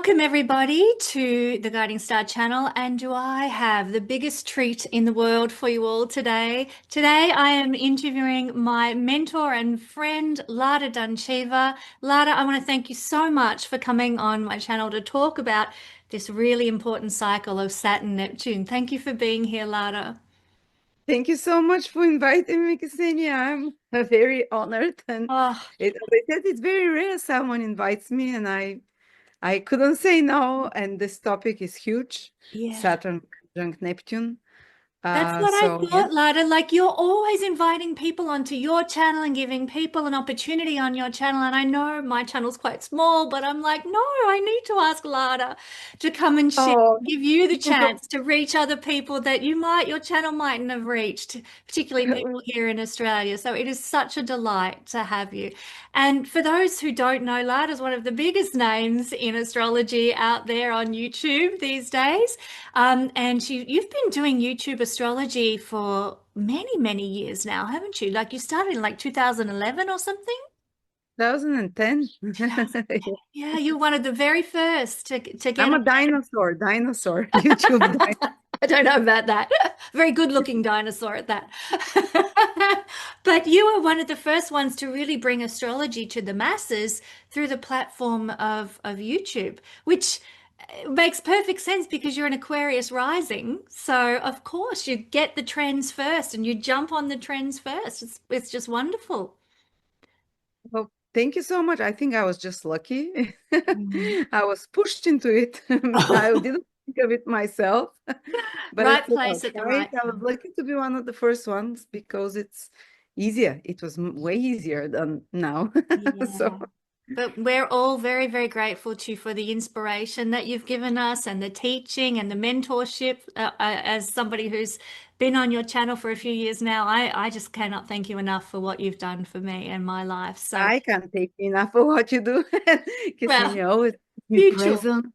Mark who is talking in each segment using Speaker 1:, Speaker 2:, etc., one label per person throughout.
Speaker 1: Welcome everybody to the Guiding Star channel, and do I have the biggest treat in the world for you all today. Today I am interviewing my mentor and friend Lada Duncheva. Lada, I want to thank you so much for coming on my channel to talk about this really important cycle of Saturn Neptune. Thank you for being here, Lada.
Speaker 2: Thank you so much for inviting me, Kesenya. I'm very honored, and
Speaker 1: Oh,
Speaker 2: as I said, it's very rare someone invites me, and I couldn't say no. And this topic is huge,
Speaker 1: yeah.
Speaker 2: Saturn conjunct Neptune.
Speaker 1: That's what I
Speaker 2: So yeah.
Speaker 1: thought, Lada. Like you're always inviting people onto your channel and giving people an opportunity on your channel. And I know my channel's quite small, but I'm like, no, I need to ask Lada to come and share,
Speaker 2: Oh,
Speaker 1: give you the chance to reach other people that your channel mightn't have reached, particularly people here in Australia. So it is such a delight to have you. And for those who don't know, Lada's one of the biggest names in astrology out there on YouTube these days. And you've been doing YouTube astrology for many, many years now, haven't you? Like you started in like 2011 or something?
Speaker 2: 2010.
Speaker 1: 2010. Yeah, you're one of the very first to get
Speaker 2: I'm a
Speaker 1: on.
Speaker 2: dinosaur, YouTube dinosaur.
Speaker 1: I don't know about that. Very good looking dinosaur at that. But you were one of the first ones to really bring astrology to the masses through the platform of YouTube, which makes perfect sense because you're an Aquarius rising. So of course you get the trends first and you jump on the trends first. It's just wonderful.
Speaker 2: Well, thank you so much. I think I was just lucky.
Speaker 1: Mm.
Speaker 2: I was pushed into it. I didn't think of it myself, but I
Speaker 1: Right
Speaker 2: said,
Speaker 1: place
Speaker 2: I'll
Speaker 1: at the
Speaker 2: try it.
Speaker 1: right
Speaker 2: I was
Speaker 1: time.
Speaker 2: lucky to be one of the first ones because it's easier. It was way easier than now. So
Speaker 1: Yeah. But we're all very, very grateful to you for the inspiration that you've given us and the teaching and the mentorship. As somebody who's been on your channel for a few years now, I just cannot thank you enough for what you've done for me and my life. So,
Speaker 2: I can't take enough of what you do.
Speaker 1: well,
Speaker 2: Ksenia always keeps me
Speaker 1: mutual.
Speaker 2: present.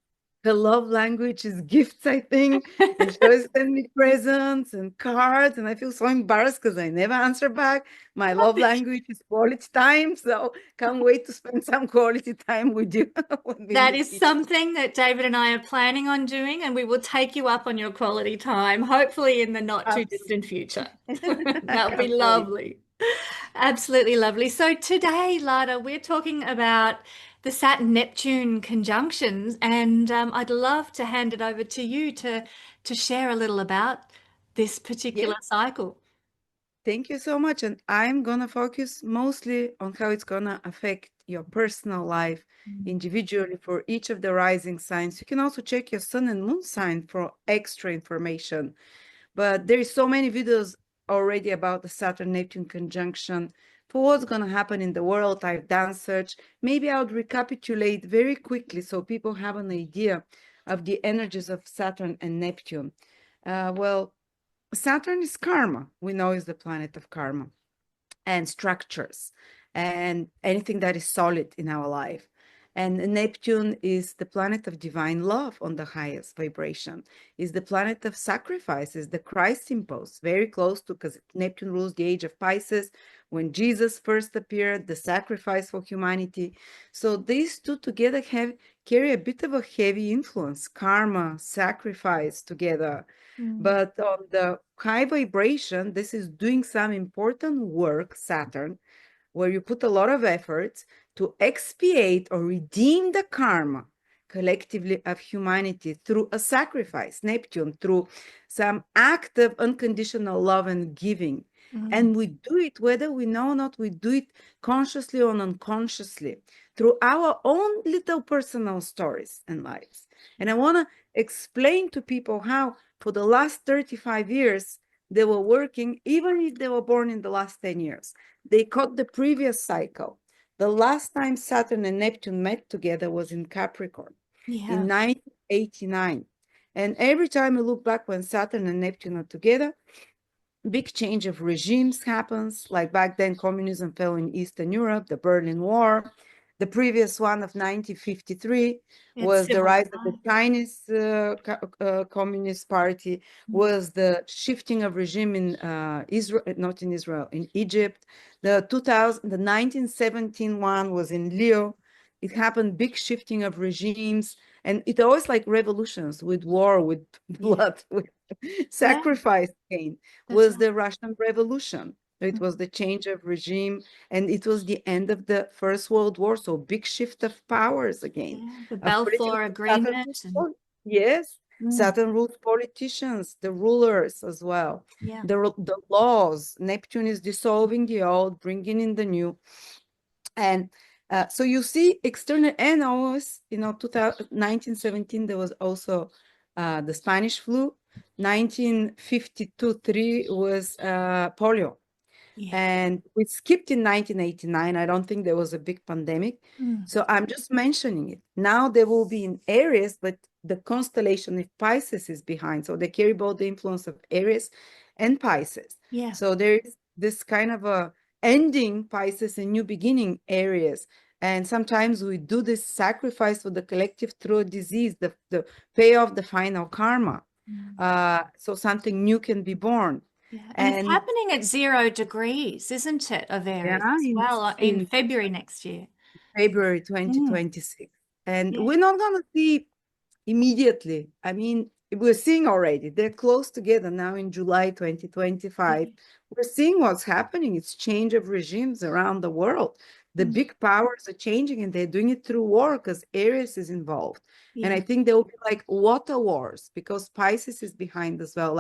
Speaker 2: Her love language is gifts, I think. And she always sends me presents and cards. And I feel so embarrassed because I never answer back. My love language is quality time. So can't wait to spend some quality time with you. Would be in
Speaker 1: That
Speaker 2: the
Speaker 1: is
Speaker 2: future.
Speaker 1: something that David and I are planning on doing, and we will take you up on your quality time, hopefully in the not too
Speaker 2: Absolutely.
Speaker 1: distant future.
Speaker 2: I
Speaker 1: That would be
Speaker 2: can't wait.
Speaker 1: lovely. Absolutely lovely. So today, Lada, we're talking about the Saturn Neptune conjunctions, and I'd love to hand it over to you to share a little about this
Speaker 2: Yes.
Speaker 1: particular cycle.
Speaker 2: Thank you so much. And I'm going to focus mostly on how it's going to affect your personal life individually for each of the rising signs. You can also check your sun and moon sign for extra information. But there is so many videos already about the Saturn Neptune conjunction for what's going to happen in the world. I've done such. Maybe I would recapitulate very quickly so people have an idea of the energies of Saturn and Neptune. Well, Saturn is karma. We know is the planet of karma and structures and anything that is solid in our life. And Neptune is the planet of divine love on the highest vibration, is the planet of sacrifice, is the Christ impulse, very close to, because Neptune rules the age of Pisces, when Jesus first appeared, the sacrifice for humanity. So these two together carry a bit of a heavy influence, karma, sacrifice together.
Speaker 1: Mm.
Speaker 2: But on the high vibration, this is doing some important work, Saturn, where you put a lot of efforts to expiate or redeem the karma collectively of humanity through a sacrifice, Neptune, through some act of unconditional love and giving.
Speaker 1: Mm.
Speaker 2: And we do it, whether we know or not, we do it consciously or unconsciously through our own little personal stories and lives. And I want to explain to people how, for the last 35 years, they were working, even if they were born in the last 10 years. They caught the previous cycle. The last time Saturn and Neptune met together was in Capricorn
Speaker 1: Yeah.
Speaker 2: in 1989. And every time you look back when Saturn and Neptune are together, big change of regimes happens. Like back then, communism fell in Eastern Europe, the Berlin War. The previous one of 1953
Speaker 1: It's
Speaker 2: was the
Speaker 1: civil
Speaker 2: rise of the
Speaker 1: war.
Speaker 2: Chinese Communist Party,
Speaker 1: Mm.
Speaker 2: was the shifting of regime in Israel, not in Israel, in Egypt. The 1917 one was in Leo. it happened, big shifting of regimes, and it always like revolutions with war, with
Speaker 1: Yeah.
Speaker 2: blood, with
Speaker 1: Yeah.
Speaker 2: sacrifice came,
Speaker 1: That's
Speaker 2: was
Speaker 1: right.
Speaker 2: the Russian Revolution. It was the change of regime, and it was the end of the First World War. So big shift of powers again.
Speaker 1: Yeah. The
Speaker 2: Of political
Speaker 1: Balfour
Speaker 2: Saturn
Speaker 1: Agreement
Speaker 2: rules
Speaker 1: and
Speaker 2: yes,
Speaker 1: mm,
Speaker 2: Saturn rules politicians, the rulers as well.
Speaker 1: yeah.
Speaker 2: The laws. Neptune is dissolving the old, bringing in the new. And so you see external, and always, 1917, there was also the Spanish flu. 1952-3 was polio.
Speaker 1: Yeah.
Speaker 2: And we skipped in 1989. I don't think there was a big pandemic.
Speaker 1: Mm,
Speaker 2: So I'm just mentioning it. Now there will be in Aries, but the constellation of Pisces is behind. So they carry both the influence of Aries and Pisces.
Speaker 1: yeah.
Speaker 2: So there is this kind of a ending Pisces and new beginning Aries. And sometimes we do this sacrifice for the collective through a disease, the pay off the final karma.
Speaker 1: Mm,
Speaker 2: So something new can be born.
Speaker 1: yeah. And it's
Speaker 2: And
Speaker 1: happening at 0 degrees, isn't it, of Aries
Speaker 2: yeah,
Speaker 1: as well in
Speaker 2: in
Speaker 1: February next year.
Speaker 2: February
Speaker 1: Mm,
Speaker 2: 2026. And
Speaker 1: yeah.
Speaker 2: we're not going to see immediately. I mean, we're seeing already. They're close together now in July 2025.
Speaker 1: Yeah.
Speaker 2: We're seeing what's happening. It's change of regimes around the world. The
Speaker 1: Mm,
Speaker 2: big powers are changing and they're doing it through war because Aries is involved. And
Speaker 1: yeah.
Speaker 2: I think there will be like water wars because Pisces is behind as well,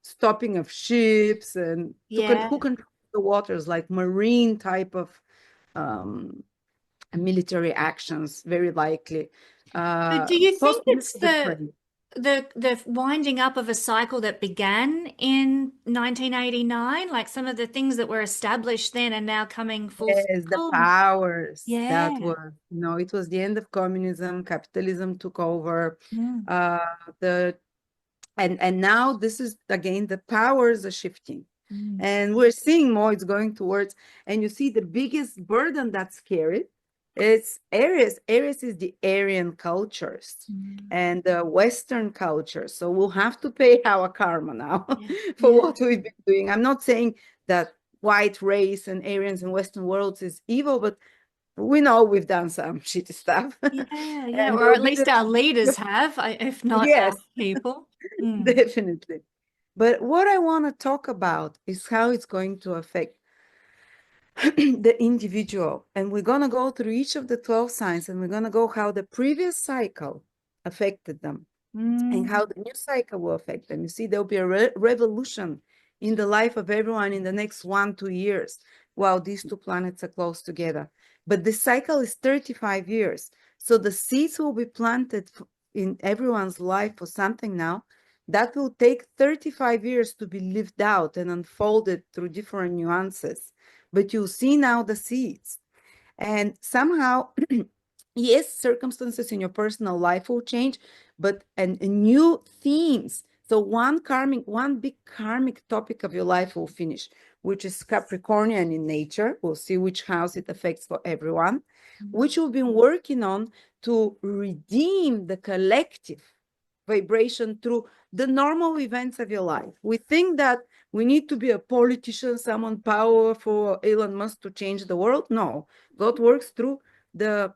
Speaker 2: stopping of ships and
Speaker 1: Yeah.
Speaker 2: who controls the waters, like marine type of um, military actions, very likely.
Speaker 1: But do you think
Speaker 2: Possibly
Speaker 1: it's the
Speaker 2: Ukraine.
Speaker 1: the winding up of a cycle that began in 1989? Like some of the things that were established then are now coming full
Speaker 2: Yes, the
Speaker 1: circle?
Speaker 2: powers that
Speaker 1: Yeah.
Speaker 2: was, it was the end of communism, capitalism took over.
Speaker 1: Mm,
Speaker 2: Uh, the and now this is again the powers are shifting.
Speaker 1: mm,
Speaker 2: And we're seeing more it's going towards, and you see the biggest burden that's carried is Aries. Aries is the Aryan cultures
Speaker 1: mm.
Speaker 2: and the Western culture. So we'll have to pay our karma now
Speaker 1: Yeah.
Speaker 2: for
Speaker 1: Yeah.
Speaker 2: what we've been doing. I'm not saying that white race and Aryans and Western worlds is evil, but we know we've done some shitty stuff.
Speaker 1: Yeah. Yeah.
Speaker 2: And
Speaker 1: Or
Speaker 2: there'll
Speaker 1: at
Speaker 2: be
Speaker 1: least our leaders have, if not our
Speaker 2: yes,
Speaker 1: people. Mm,
Speaker 2: definitely. But what I want to talk about is how it's going to affect the individual. And we're going to go through each of the 12 signs and we're going to go how the previous cycle affected them and
Speaker 1: mm,
Speaker 2: how the new cycle will affect them. You see, there'll be a revolution in the life of everyone in the next 1-2 years while these two planets are close together. But the cycle is 35 years. So the seeds will be planted in everyone's life for something now that will take 35 years to be lived out and unfolded through different nuances. But you'll see now the seeds. And somehow, yes, circumstances in your personal life will change, but and new themes. So one big karmic topic of your life will finish, which is Capricornian in nature. We'll see which house it affects for everyone, which we've been working on to redeem the collective vibration through the normal events of your life. We think that we need to be a politician, someone powerful, Elon Musk to change the world. No, God works through the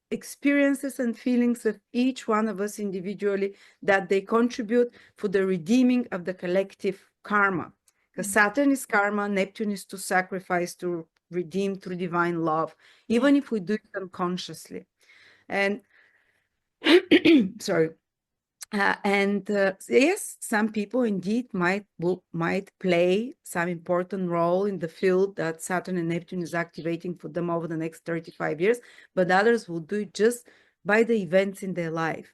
Speaker 2: experiences and feelings of each one of us individually that they contribute for the redeeming of the collective karma. Because Saturn is karma, Neptune is to sacrifice, to redeem through divine love,
Speaker 1: yeah.
Speaker 2: even if we do it unconsciously. And sorry. Yes, some people indeed might play some important role in the field that Saturn and Neptune is activating for them over the next 35 years, but others will do it just by the events in their life.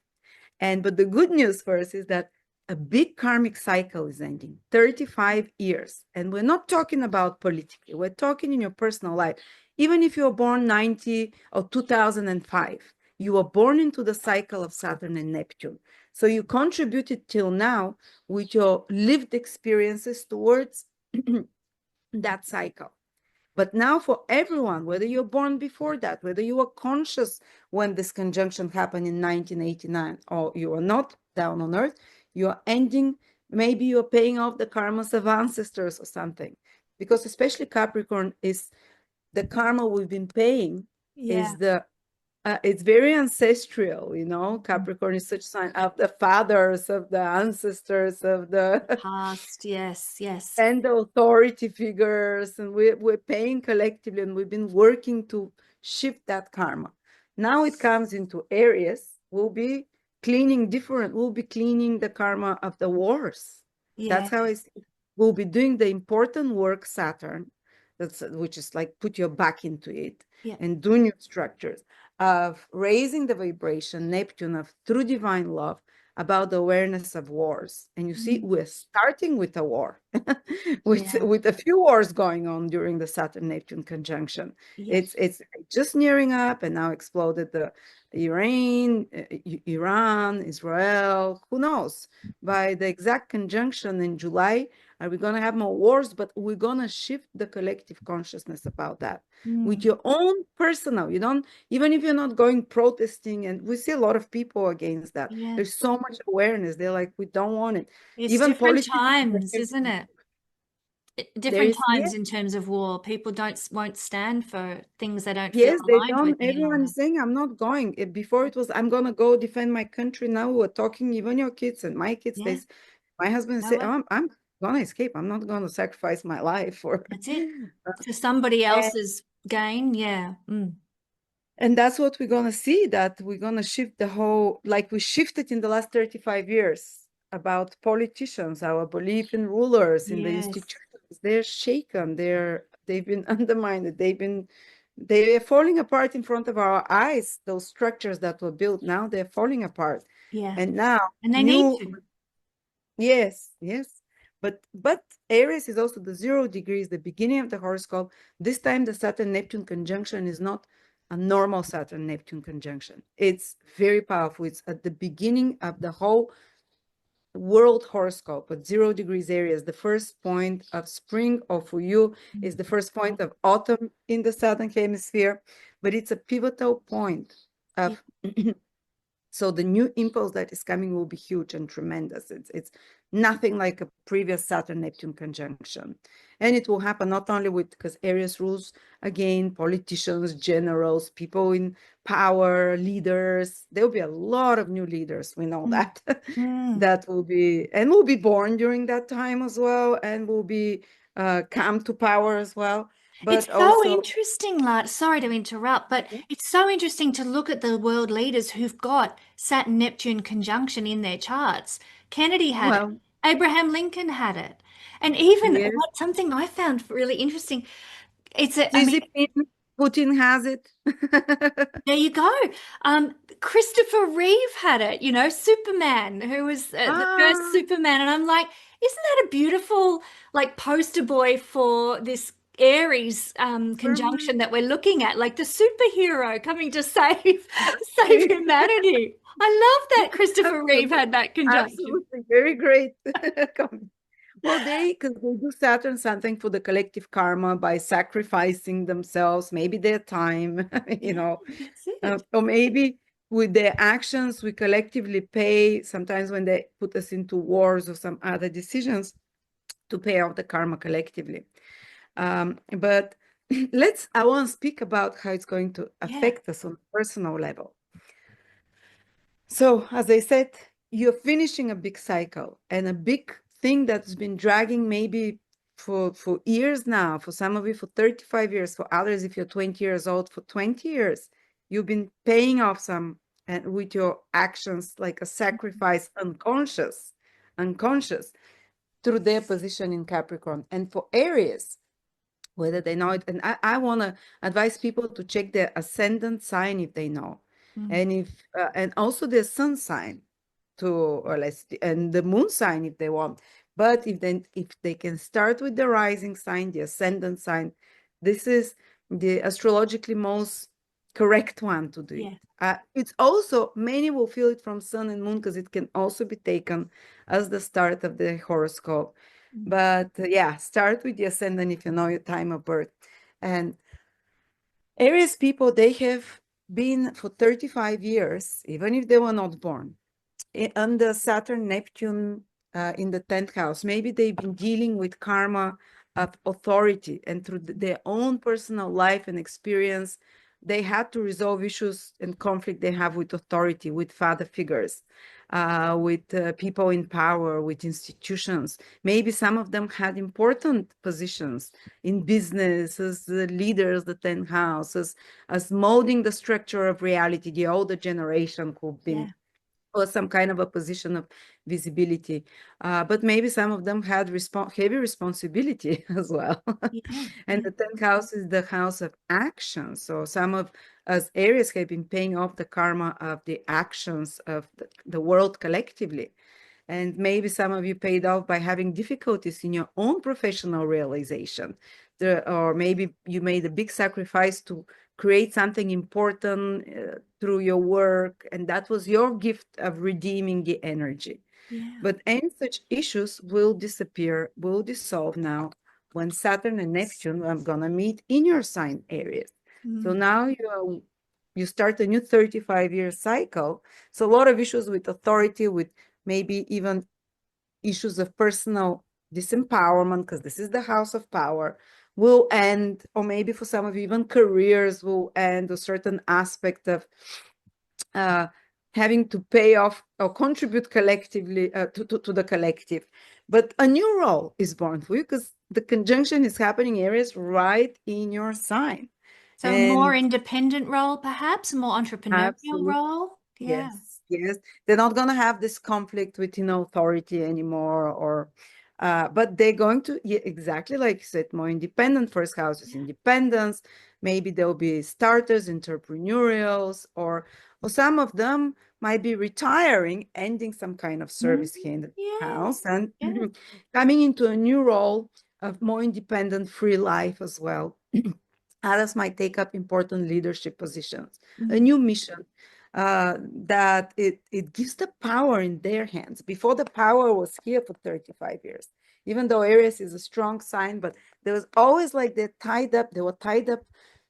Speaker 2: But the good news for us is that a big karmic cycle is ending, 35 years. And we're not talking about politically, we're talking in your personal life. Even if you were born 90 or 2005, you were born into the cycle of Saturn and Neptune. So you contributed till now with your lived experiences towards that cycle. But now for everyone, whether you're born before that, whether you were conscious when this conjunction happened in 1989, or you are not down on earth, you are ending, maybe you're paying off the karmas of ancestors or something. Because especially Capricorn is the karma we've been paying
Speaker 1: Yeah.
Speaker 2: is the it's very ancestral, you know. Capricorn is such sign of the fathers, of the ancestors, of the
Speaker 1: Past. Yes. Yes.
Speaker 2: and the authority figures, and we're paying collectively, and we've been working to shift that karma. Now it comes into Aries. We'll be cleaning the karma of the wars.
Speaker 1: Yeah.
Speaker 2: That's how I see it. We'll be doing the important work, Saturn, which is like put your back into it
Speaker 1: Yeah.
Speaker 2: and do new structures of raising the vibration, Neptune, of true divine love, about the awareness of wars. And you see,
Speaker 1: Mm.
Speaker 2: we're starting with a war,
Speaker 1: Yeah.
Speaker 2: with a few wars going on during the Saturn Neptune conjunction.
Speaker 1: Yeah.
Speaker 2: It's just nearing up, and now exploded the Iran, Israel, who knows? By the exact conjunction in July, are we going to have more wars? But we're going to shift the collective consciousness about that with
Speaker 1: Mm.
Speaker 2: your own personal. You don't, even if you're not going protesting, and we see a lot of people against that.
Speaker 1: Yeah.
Speaker 2: There's so much awareness. They're like, we don't want it.
Speaker 1: It's
Speaker 2: Even
Speaker 1: different
Speaker 2: politicians,
Speaker 1: times, isn't it?
Speaker 2: there
Speaker 1: Different
Speaker 2: is,
Speaker 1: times
Speaker 2: yes,
Speaker 1: in terms of war. People won't stand for things they don't feel
Speaker 2: yes, they
Speaker 1: aligned with
Speaker 2: don't.
Speaker 1: any
Speaker 2: Everyone
Speaker 1: longer.
Speaker 2: is saying, I'm not going. Before it was, I'm going to go defend my country. Now we're talking, even your kids and my kids,
Speaker 1: Yeah.
Speaker 2: my husband
Speaker 1: No
Speaker 2: say,
Speaker 1: way.
Speaker 2: oh, I'm going to escape. I'm not going to sacrifice my life for.
Speaker 1: That's it. For somebody else's gain. Yeah. Mm.
Speaker 2: And that's what we're going to see, that we're going to shift the whole, like we shifted in the last 35 years about politicians, our belief in rulers, in the
Speaker 1: Yes.
Speaker 2: institutions. They're shaken. They've been undermined. They're falling apart in front of our eyes. Those structures that were built, now they're falling apart.
Speaker 1: Yeah.
Speaker 2: And now
Speaker 1: And they need
Speaker 2: new,
Speaker 1: to.
Speaker 2: yes, yes. But Aries is also the 0 degrees, the beginning of the horoscope. This time the Saturn Neptune conjunction is not a normal Saturn Neptune conjunction. It's very powerful. It's at the beginning of the whole world horoscope at 0 degrees Aries. The first point of spring, or for you is the first point of autumn in the southern hemisphere, but it's a pivotal point
Speaker 1: Yeah.
Speaker 2: of so the new impulse that is coming will be huge and tremendous. It's nothing like a previous Saturn Neptune conjunction. And it will happen not only with, because Aries rules again politicians, generals, people in power, leaders. There will be a lot of new leaders. We know
Speaker 1: Mm.
Speaker 2: that.
Speaker 1: Mm.
Speaker 2: That will be, and will be born during that time as well, and will be come to power as well.
Speaker 1: It's
Speaker 2: But
Speaker 1: so
Speaker 2: also,
Speaker 1: interesting, Lada. Sorry to interrupt, but it's so interesting to look at the world leaders who've got Saturn Neptune conjunction in their charts. Kennedy had it.
Speaker 2: well,
Speaker 1: Abraham Lincoln had it. And even
Speaker 2: yes,
Speaker 1: what something I found really interesting, I
Speaker 2: Xi
Speaker 1: mean,
Speaker 2: Jinping, Putin has it.
Speaker 1: there you go. Christopher Reeve had it, Superman, who was the first
Speaker 2: Ah,
Speaker 1: Superman. And I'm like, isn't that a beautiful, like, poster boy for this Aries
Speaker 2: Superman.
Speaker 1: conjunction that we're looking at, like the superhero coming to save humanity. I love that Christopher Reeve
Speaker 2: Absolutely,
Speaker 1: had that conjunction.
Speaker 2: absolutely, very great. Well, because they do Saturn something for the collective karma by sacrificing themselves, maybe their time,
Speaker 1: Yeah, that's it.
Speaker 2: or maybe with their actions, we collectively pay, sometimes when they put us into wars or some other decisions, to pay out the karma collectively. But I want to speak about how it's going to
Speaker 1: Yeah.
Speaker 2: affect us on a personal level. So, as I said, you're finishing a big cycle and a big thing that's been dragging maybe for years now, for some of you for 35 years, for others, if you're 20 years old, for 20 years. You've been paying off some and with your actions, like a sacrifice, unconscious through their position in Capricorn. And for Aries, whether they know it, and I want to advise people to check their ascendant sign if they know,
Speaker 1: Mm.
Speaker 2: and if and also their sun sign to, or less, and the moon sign if they want. But if they can start with the rising sign, the ascendant sign, this is the astrologically most correct one to do it.
Speaker 1: Yeah.
Speaker 2: It's also, many will feel it from sun and moon, because it can also be taken as the start of the horoscope.
Speaker 1: Mm.
Speaker 2: But yeah, start with the ascendant if you know your time of birth. And Aries people, they have been for 35 years, even if they were not born, under Saturn Neptune in the 10th house. Maybe they've been dealing with karma of authority, and through their own personal life and experience, they had to resolve issues and conflict they have with authority, with father figures, with people in power, with institutions. Maybe some of them had important positions in business, as the leaders, the 10th house, as molding the structure of reality, the older generation who've been, or some kind of a position of visibility. But maybe some of them had heavy responsibility as well. And the 10th house is the house of action. So some of us Aries have been paying off the karma of the actions of the world collectively. And maybe some of you paid off by having difficulties in your own professional realization. Or maybe you made a big sacrifice to create something important through your work, and that was your gift of redeeming the energy. But any such issues will disappear, will dissolve now when Saturn and Neptune are gonna meet in your sign Aries. So now you start a new 35-year cycle. So a lot of issues with authority, with maybe even issues of personal disempowerment, because this is the house of power, will end, or maybe for some of you, even careers will end, a certain aspect of having to pay off or contribute collectively to the collective. But a new role is born for you because the conjunction is happening Aries right in your sign.
Speaker 1: So a more independent role, perhaps, a more entrepreneurial role.
Speaker 2: Yes, yes. They're not going to have this conflict with, authority anymore, or but they're going to, exactly like you said, more independent. First house is independence. Maybe there'll be starters, entrepreneurials, or some of them might be retiring, ending some kind of service here in the house, and coming into a new role of more independent, free life as well. Others might take up important leadership positions, a new mission that it gives the power in their hands. Before, the power was here for 35 years. Even though Aries is a strong sign, but there was always like they were tied up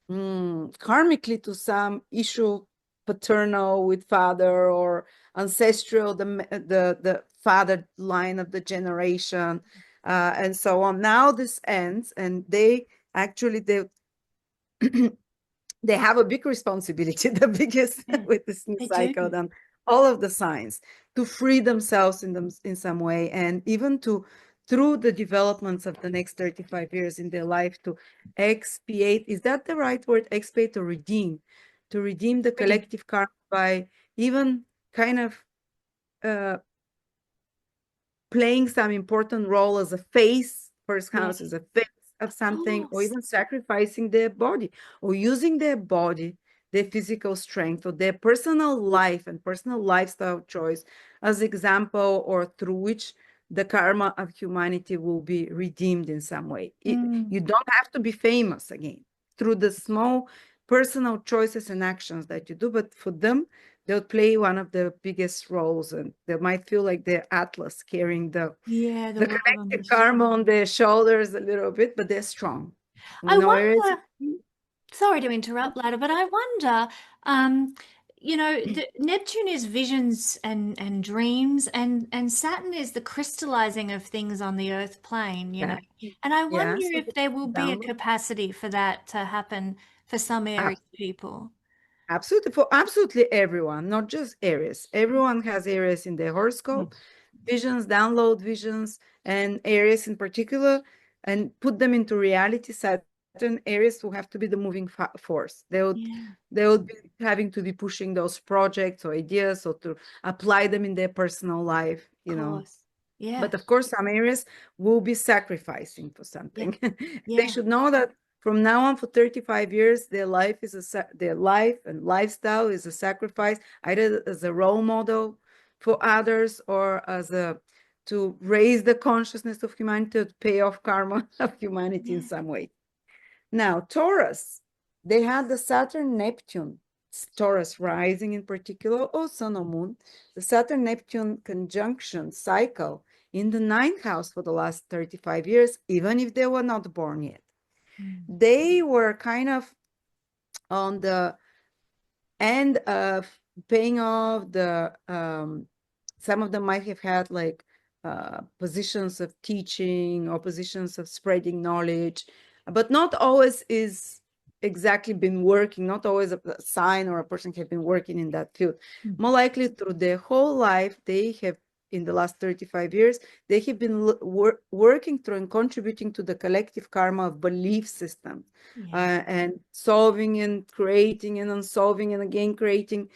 Speaker 2: karmically to some issue, paternal with father, or ancestral, the father line of the generation, and so on. Now this ends, and they they have a big responsibility, the biggest with this new cycle than all of the signs, to free themselves in some way, and even to, through the developments of the next 35 years in their life, to expiate. Is that the right word? Expiate, or redeem? To redeem the collective karma by even kind of playing some important role as a face. First house is a face of something, or even sacrificing their body, or using their body, their physical strength, or their personal life and personal lifestyle choice as example, or through which the karma of humanity will be redeemed in some way. You don't have to be famous again through the small personal choices and actions that you do, but for them, they'll play one of the biggest roles, and they might feel like they're Atlas carrying the collective karma on their shoulders a little bit, but they're strong.
Speaker 1: I wonder, sorry to interrupt, Lada, but I wonder, Neptune is visions and dreams, and Saturn is the crystallizing of things on the earth plane, and I wonder if there will be a capacity for that to happen for some Aries people.
Speaker 2: Absolutely, for absolutely everyone, not just Aries. Everyone has Aries in their horoscope, visions, download visions, and Aries in particular, and put them into reality. Saturn Aries will have to be the moving force. They would be having to be pushing those projects or ideas, or to apply them in their personal life, But of course, some Aries will be sacrificing for something. They should know that from now on, for 35 years, their life and lifestyle is a sacrifice, either as a role model for others, or to raise the consciousness of humanity, to pay off karma of humanity in some way. Now, Taurus, they had the Saturn Neptune, Taurus rising in particular, or Sun or Moon, the Saturn Neptune conjunction cycle in the 9th house for the last 35 years, even if they were not born yet. They were kind of on the end of paying off some of them might have had like positions of teaching or positions of spreading knowledge, but not always is exactly been working, not always a sign or a person have been working in that field. More likely through their whole life, they have, in the last 35 years, they have been working through and contributing to the collective karma of belief systems, and solving and creating and unsolving and again creating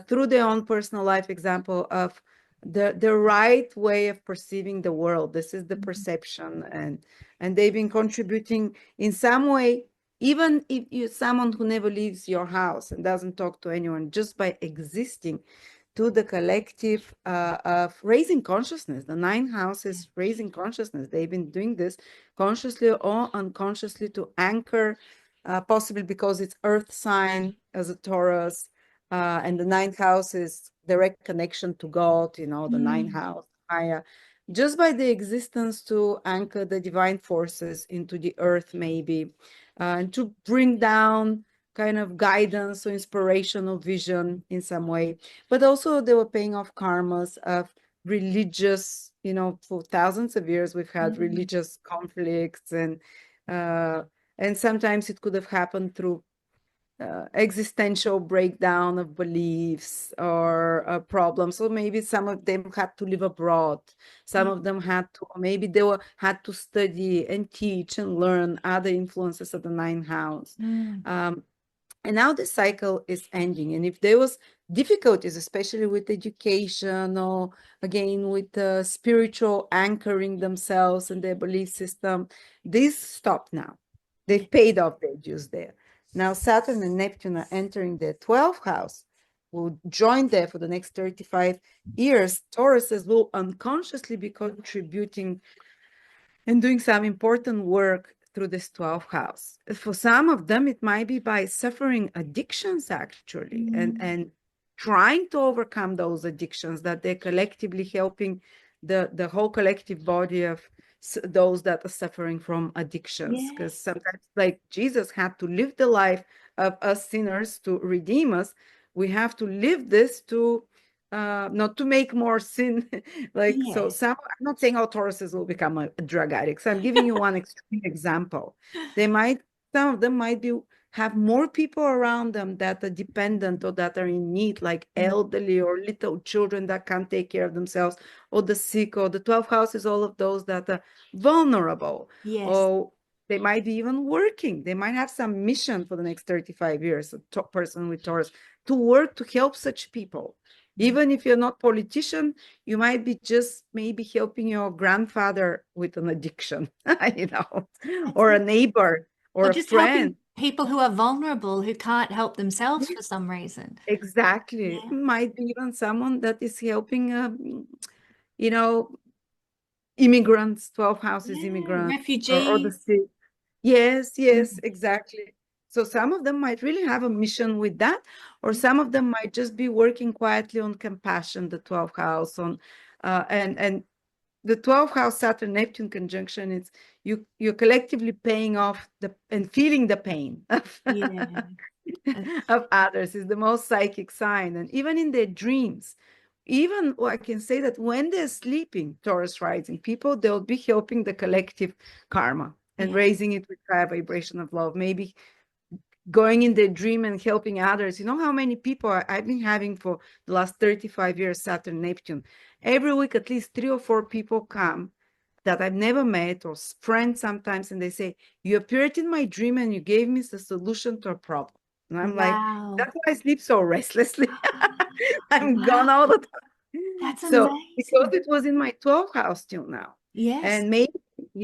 Speaker 2: through their own personal life example of the right way of perceiving the world. This is the perception, and they've been contributing in some way, even if you're someone who never leaves your house and doesn't talk to anyone, just by existing to the collective of raising consciousness. The nine houses raising consciousness. They've been doing this consciously or unconsciously to anchor, possibly because it's earth sign as a Taurus, and the ninth house is direct connection to God, the ninth house, Maya, just by the existence to anchor the divine forces into the earth, maybe, and to bring down kind of guidance or inspirational vision in some way. But also they were paying off karmas of religious, for thousands of years we've had religious conflicts, and sometimes it could have happened through existential breakdown of beliefs or problems. So maybe some of them had to live abroad. Some of them had to, or maybe they had to study and teach and learn other influences of the ninth house. And now the cycle is ending. And if there was difficulties, especially with education or again with spiritual anchoring themselves and their belief system, this stopped now. They've paid off their dues there. Now Saturn and Neptune are entering their 12th house, will join there for the next 35 years. Tauruses will unconsciously be contributing and doing some important work through this 12th house. For some of them, it might be by suffering addictions, actually, and trying to overcome those addictions, that they're collectively helping the whole collective body of those that are suffering from addictions. Because sometimes, like Jesus had to live the life of us sinners to redeem us, we have to live this to not to make more sin. So I'm not saying all Tauruses will become a drug addicts. I'm giving you one extreme example. Some of them might have more people around them that are dependent or that are in need, like elderly or little children that can't take care of themselves, or the sick, or the 12th house is all of those that are vulnerable. Or they might be even working. They might have some mission for the next 35 years, a top person with Taurus, to work to help such people. Even if you're not politician, you might be just maybe helping your grandfather with an addiction, or a neighbor or a
Speaker 1: just
Speaker 2: friend.
Speaker 1: helping people who are vulnerable, who can't help themselves for some reason.
Speaker 2: Exactly. It might be even someone that is helping, immigrants, 12 houses immigrants, or the
Speaker 1: refugees.
Speaker 2: sick. Yes, exactly. So some of them might really have a mission with that, or some of them might just be working quietly on compassion, the 12th house, on and the 12th house Saturn Neptune conjunction, it's you're collectively paying off and feeling the pain of others, is the most psychic sign. And even in their dreams, I can say that when they're sleeping, Taurus rising people, they'll be helping the collective karma and raising it with high vibration of love, maybe going in their dream and helping others. You know how many people I've been having for the last 35 years, Saturn Neptune. Every week, at least 3 or 4 people come that I've never met, or friends sometimes, and they say, you appeared in my dream and you gave me the solution to a problem. And I'm like, that's why I sleep so restlessly. I'm gone all the time.
Speaker 1: That's
Speaker 2: So
Speaker 1: amazing.
Speaker 2: because it was in my 12th house till now.
Speaker 1: Yes.
Speaker 2: And maybe,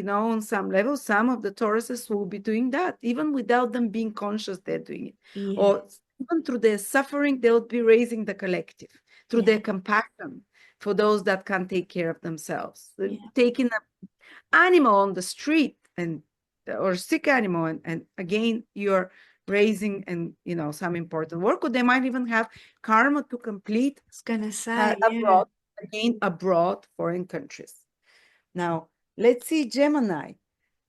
Speaker 2: on some level, some of the Tauruses will be doing that, even without them being conscious they're doing it. Or even through their suffering, they'll be raising the collective, through their compassion for those that can't take care of themselves. Taking an animal on the street or sick animal, and again, you're raising and some important work, or they might even have karma to complete.
Speaker 1: I was gonna say,
Speaker 2: abroad, foreign countries. Now, let's see Gemini.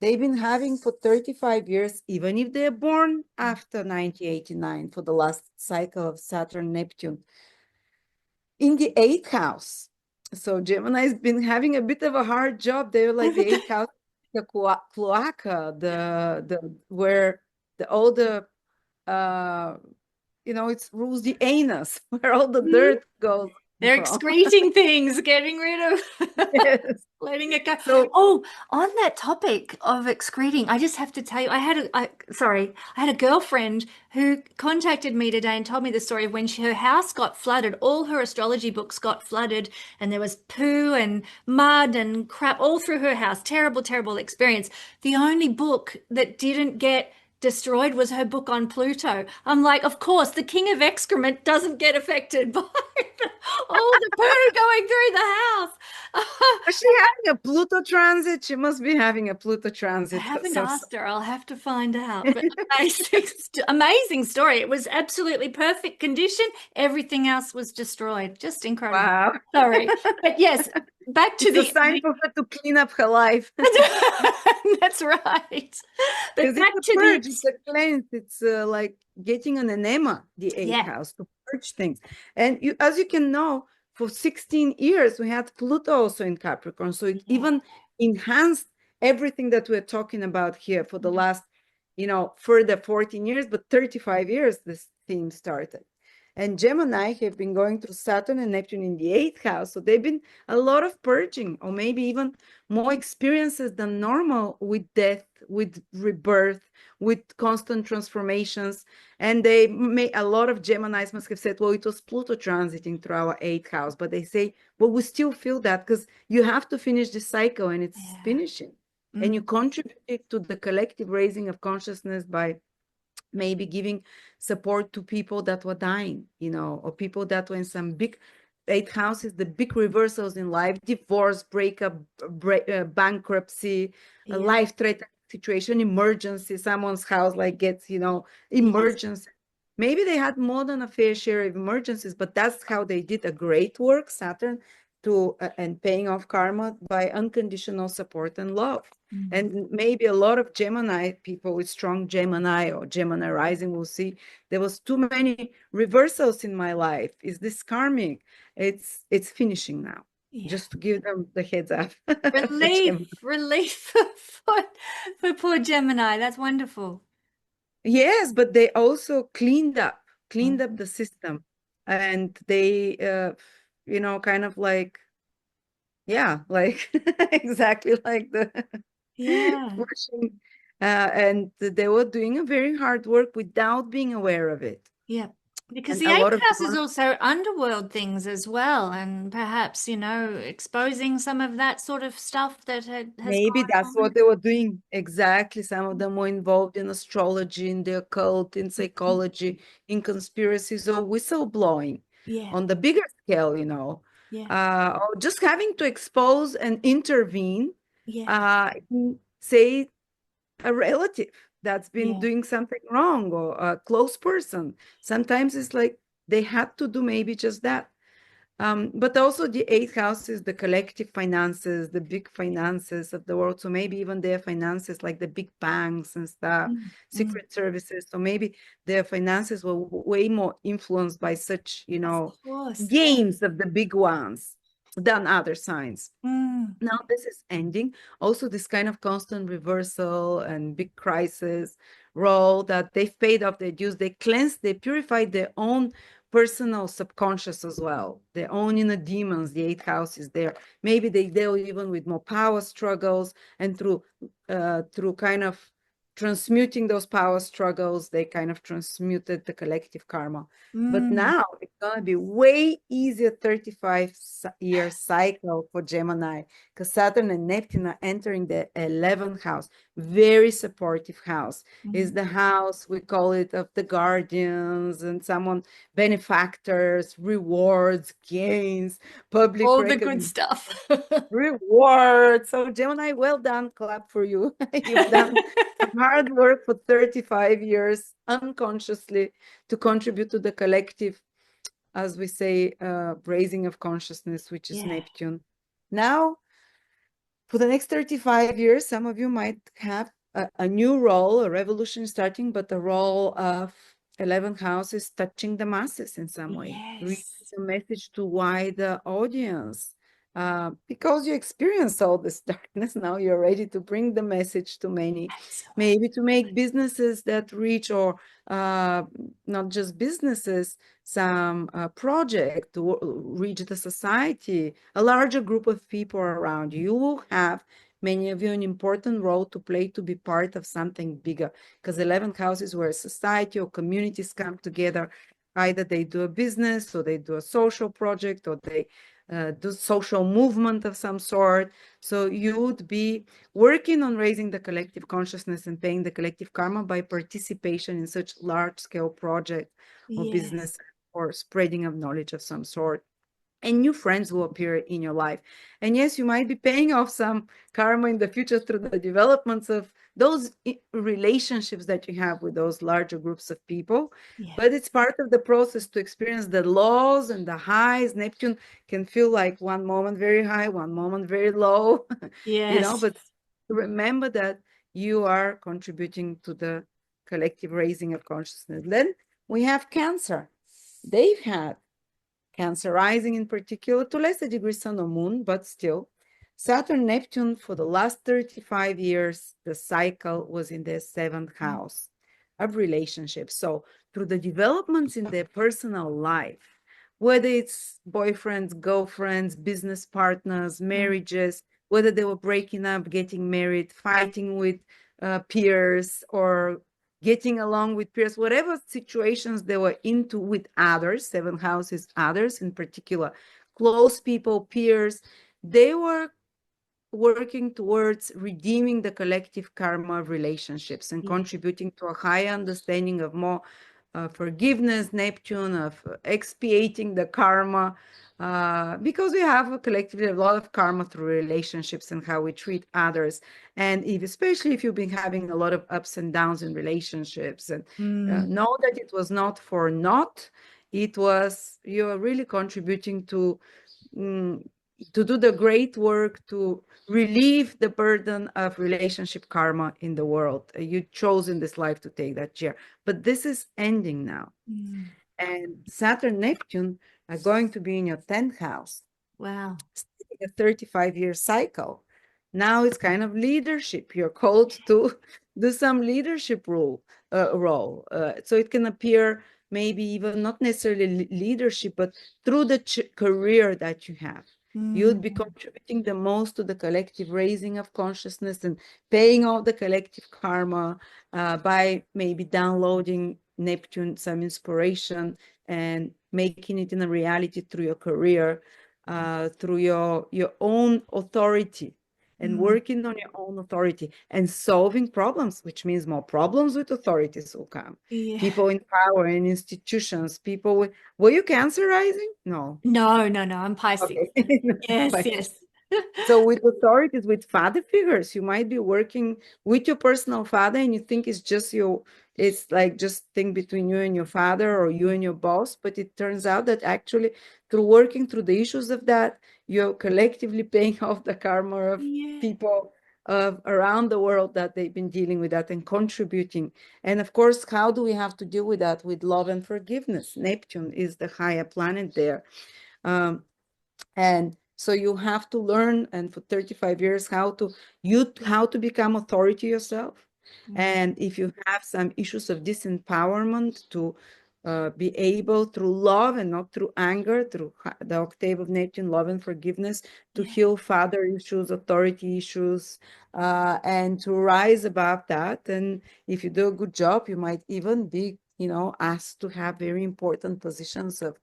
Speaker 2: They've been having for 35 years, even if they're born after 1989, for the last cycle of Saturn Neptune, in the 8th house. So Gemini's been having a bit of a hard job. They're like the 8th house, the cloaca, where all the you know, it rules the anus where all the
Speaker 1: Mhm.
Speaker 2: dirt goes
Speaker 1: They're
Speaker 2: from.
Speaker 1: excreting things, getting rid of,
Speaker 2: Yes.
Speaker 1: letting it go.
Speaker 2: So
Speaker 1: Oh, on that topic of excreting, I just have to tell you, I had a girlfriend who contacted me today and told me the story of when her house got flooded. All her astrology books got flooded, and there was poo and mud and crap all through her house. Terrible, terrible experience. The only book that didn't get destroyed was her book on Pluto. I'm like, of course, the king of excrement doesn't get affected by all the poo going through the house.
Speaker 2: is she having a Pluto transit? She must be having a Pluto
Speaker 1: I
Speaker 2: transit.
Speaker 1: haven't
Speaker 2: So,
Speaker 1: asked her. I'll have to find out. But amazing, amazing story. It was absolutely perfect condition. Everything else was destroyed. Just incredible.
Speaker 2: wow.
Speaker 1: Sorry. But yes, back to
Speaker 2: It's a
Speaker 1: the
Speaker 2: sign for her to clean up her life.
Speaker 1: That's right. But
Speaker 2: Because it's
Speaker 1: back
Speaker 2: a
Speaker 1: to the
Speaker 2: purge, it's a cleanse, it's like getting an enema, the eighth
Speaker 1: yeah.
Speaker 2: house, to purge things. And you, as you can know, for 16 years, we had Pluto also in Capricorn. So it
Speaker 1: Yeah.
Speaker 2: even enhanced everything that we're talking about here for the last, you know, further 14 years, but 35 years, this theme started. And Gemini have been going through Saturn and Neptune in the eighth house. So they've been a lot of purging, or maybe even more experiences than normal with death, with rebirth, with constant transformations. And they may, a lot of Geminis must have said, well, it was Pluto transiting through our eighth house. But they say, well, we still feel that because you have to finish the cycle and it's
Speaker 1: Yeah.
Speaker 2: finishing. And you
Speaker 1: Mm.
Speaker 2: contribute to the collective raising of consciousness by maybe giving support to people that were dying, you know, or people that were in some big eighth houses, the big reversals in life, divorce, breakup, bankruptcy, a
Speaker 1: Yeah.
Speaker 2: life-threatening situation, emergency, someone's house like gets, you know,
Speaker 1: Yes.
Speaker 2: emergency. Maybe they had more than a fair share of emergencies, but that's how they did a great work, Saturn, to and paying off karma by unconditional support and love.
Speaker 1: Mm.
Speaker 2: And maybe a lot of Gemini people with strong Gemini or Gemini rising will see there was too many reversals in my life. Is this karmic? It's finishing now.
Speaker 1: Yeah.
Speaker 2: Just to give them the heads up. The
Speaker 1: Relief,
Speaker 2: Gemini.
Speaker 1: relief for, for poor Gemini. That's wonderful.
Speaker 2: Yes, but they also cleaned
Speaker 1: Mm.
Speaker 2: up the system, and they, you know, kind of like, yeah, like exactly like the
Speaker 1: Yeah.
Speaker 2: pushing, and they were doing a very hard work without being aware of it.
Speaker 1: Yeah. Because
Speaker 2: And
Speaker 1: the
Speaker 2: a lot
Speaker 1: eighth
Speaker 2: of
Speaker 1: house is also underworld things as well, and perhaps, exposing some of that sort of stuff that has
Speaker 2: maybe
Speaker 1: gone
Speaker 2: that's what
Speaker 1: on.
Speaker 2: they were doing exactly. Some of them were involved in astrology, in the occult, in psychology, in conspiracies, or whistleblowing
Speaker 1: Yeah.
Speaker 2: on the bigger scale, you know,
Speaker 1: Yeah.
Speaker 2: or just having to expose and intervene,
Speaker 1: Yeah.
Speaker 2: say a relative that's been
Speaker 1: Yeah.
Speaker 2: doing something wrong or a close person. Sometimes it's like they had to do maybe just that. But also the eighth house is the collective finances, the big finances of the world. So maybe even their finances, like the big banks and stuff,
Speaker 1: Mm. Mm.
Speaker 2: secret services. So maybe their finances were way more influenced by such, you
Speaker 1: Of
Speaker 2: know,
Speaker 1: course. Yeah.
Speaker 2: gains of the big ones than other signs.
Speaker 1: Mm.
Speaker 2: Now this is ending. Also, this kind of constant reversal and big crisis role that they've paid off their dues. They cleansed, they purified their own personal subconscious as well. Their own inner demons, the eighth house is there. Maybe they deal even with more power struggles, and through kind of transmuting those power struggles, they kind of transmuted the collective karma. But
Speaker 1: Mm.
Speaker 2: now it's gonna be way easier 35-year cycle for Gemini, because Saturn and Neptune are entering the 11th house, very supportive house. Is
Speaker 1: Mm.
Speaker 2: the house, we call it, of the guardians and someone, benefactors, rewards, gains, public
Speaker 1: All the good
Speaker 2: recognition,
Speaker 1: stuff.
Speaker 2: rewards. So Gemini, well done, clap for you. You've done some hard work for 35 years unconsciously to contribute to the collective, as we say, raising of consciousness, which is
Speaker 1: Yeah.
Speaker 2: Neptune. Now, for the next 35 years, some of you might have a new role, a revolution starting, but the role of 11th house is touching the masses in some way, reaching
Speaker 1: Yes.
Speaker 2: a message to wider audience, because you experience all this darkness. Now you're ready to bring the message to many, maybe to make businesses that reach, or not just businesses, some project to reach the society, a larger group of people around you. You will have, many of you, an important role to play to be part of something bigger, because 11th house is where society or communities come together. Either they do a business, or they do a social project, or they do social movement of some sort. So you would be working on raising the collective consciousness and paying the collective karma by participation in such large-scale project or
Speaker 1: Yes.
Speaker 2: business, or spreading of knowledge of some sort. And new friends will appear in your life. And yes, you might be paying off some karma in the future through the developments of those relationships that you have with those larger groups of people.
Speaker 1: Yeah.
Speaker 2: But it's part of the process to experience the lows and the highs. Neptune can feel like one moment very high, one moment very low,
Speaker 1: Yes.
Speaker 2: but remember that you are contributing to the collective raising of consciousness. Then we have Cancer. They've had Cancer rising in particular, to less a degree Sun or Moon, but still. Saturn Neptune, for the last 35 years, the cycle was in the seventh house of relationships. So through the developments in their personal life, whether it's boyfriends, girlfriends, business partners, marriages, whether they were breaking up, getting married, fighting with peers, or getting along with peers, whatever situations they were into with others, seventh house is others in particular, close people, peers, they were working towards redeeming the collective karma of relationships and contributing to a higher understanding of more forgiveness, Neptune, of expiating the karma, because we have collectively a lot of karma through relationships and how we treat others. And especially if you've been having a lot of ups and downs in relationships, and know that it was not for naught. It was, you're really contributing to do the great work to relieve the burden of relationship karma in the world. You chose in this life to take that chair, but this is ending now. And Saturn Neptune are going to be in your 10th house.
Speaker 1: Wow.
Speaker 2: A 35-year cycle. Now it's kind of leadership. You're called to do some leadership role. So it can appear maybe even not necessarily leadership, but through the career that you have. You'd be contributing the most to the collective raising of consciousness and paying all the collective karma by maybe downloading Neptune, some inspiration, and making it in a reality through your career, through your own authority, and working on your own authority and solving problems, which means more problems with authorities will come.
Speaker 1: Yeah.
Speaker 2: People in power and institutions, people with, were you Cancer rising? No.
Speaker 1: No, I'm Pisces.
Speaker 2: Okay.
Speaker 1: Yes, yes.
Speaker 2: So with authorities, with father figures, you might be working with your personal father and you think it's just it's like just thing between you and your father, or you and your boss. But it turns out that actually through working through the issues of that, you're collectively paying off the karma of people around the world that they've been dealing with that and contributing. And of course, how do we have to deal with that? With love and forgiveness. Neptune is the higher planet there. And so you have to learn, and for 35 years, how to become authority yourself. And if you have some issues of disempowerment, to be able through love and not through anger, through the octave of Neptune, love and forgiveness, to heal father issues, authority issues, and to rise above that. And if you do a good job, you might even be, asked to have very important positions of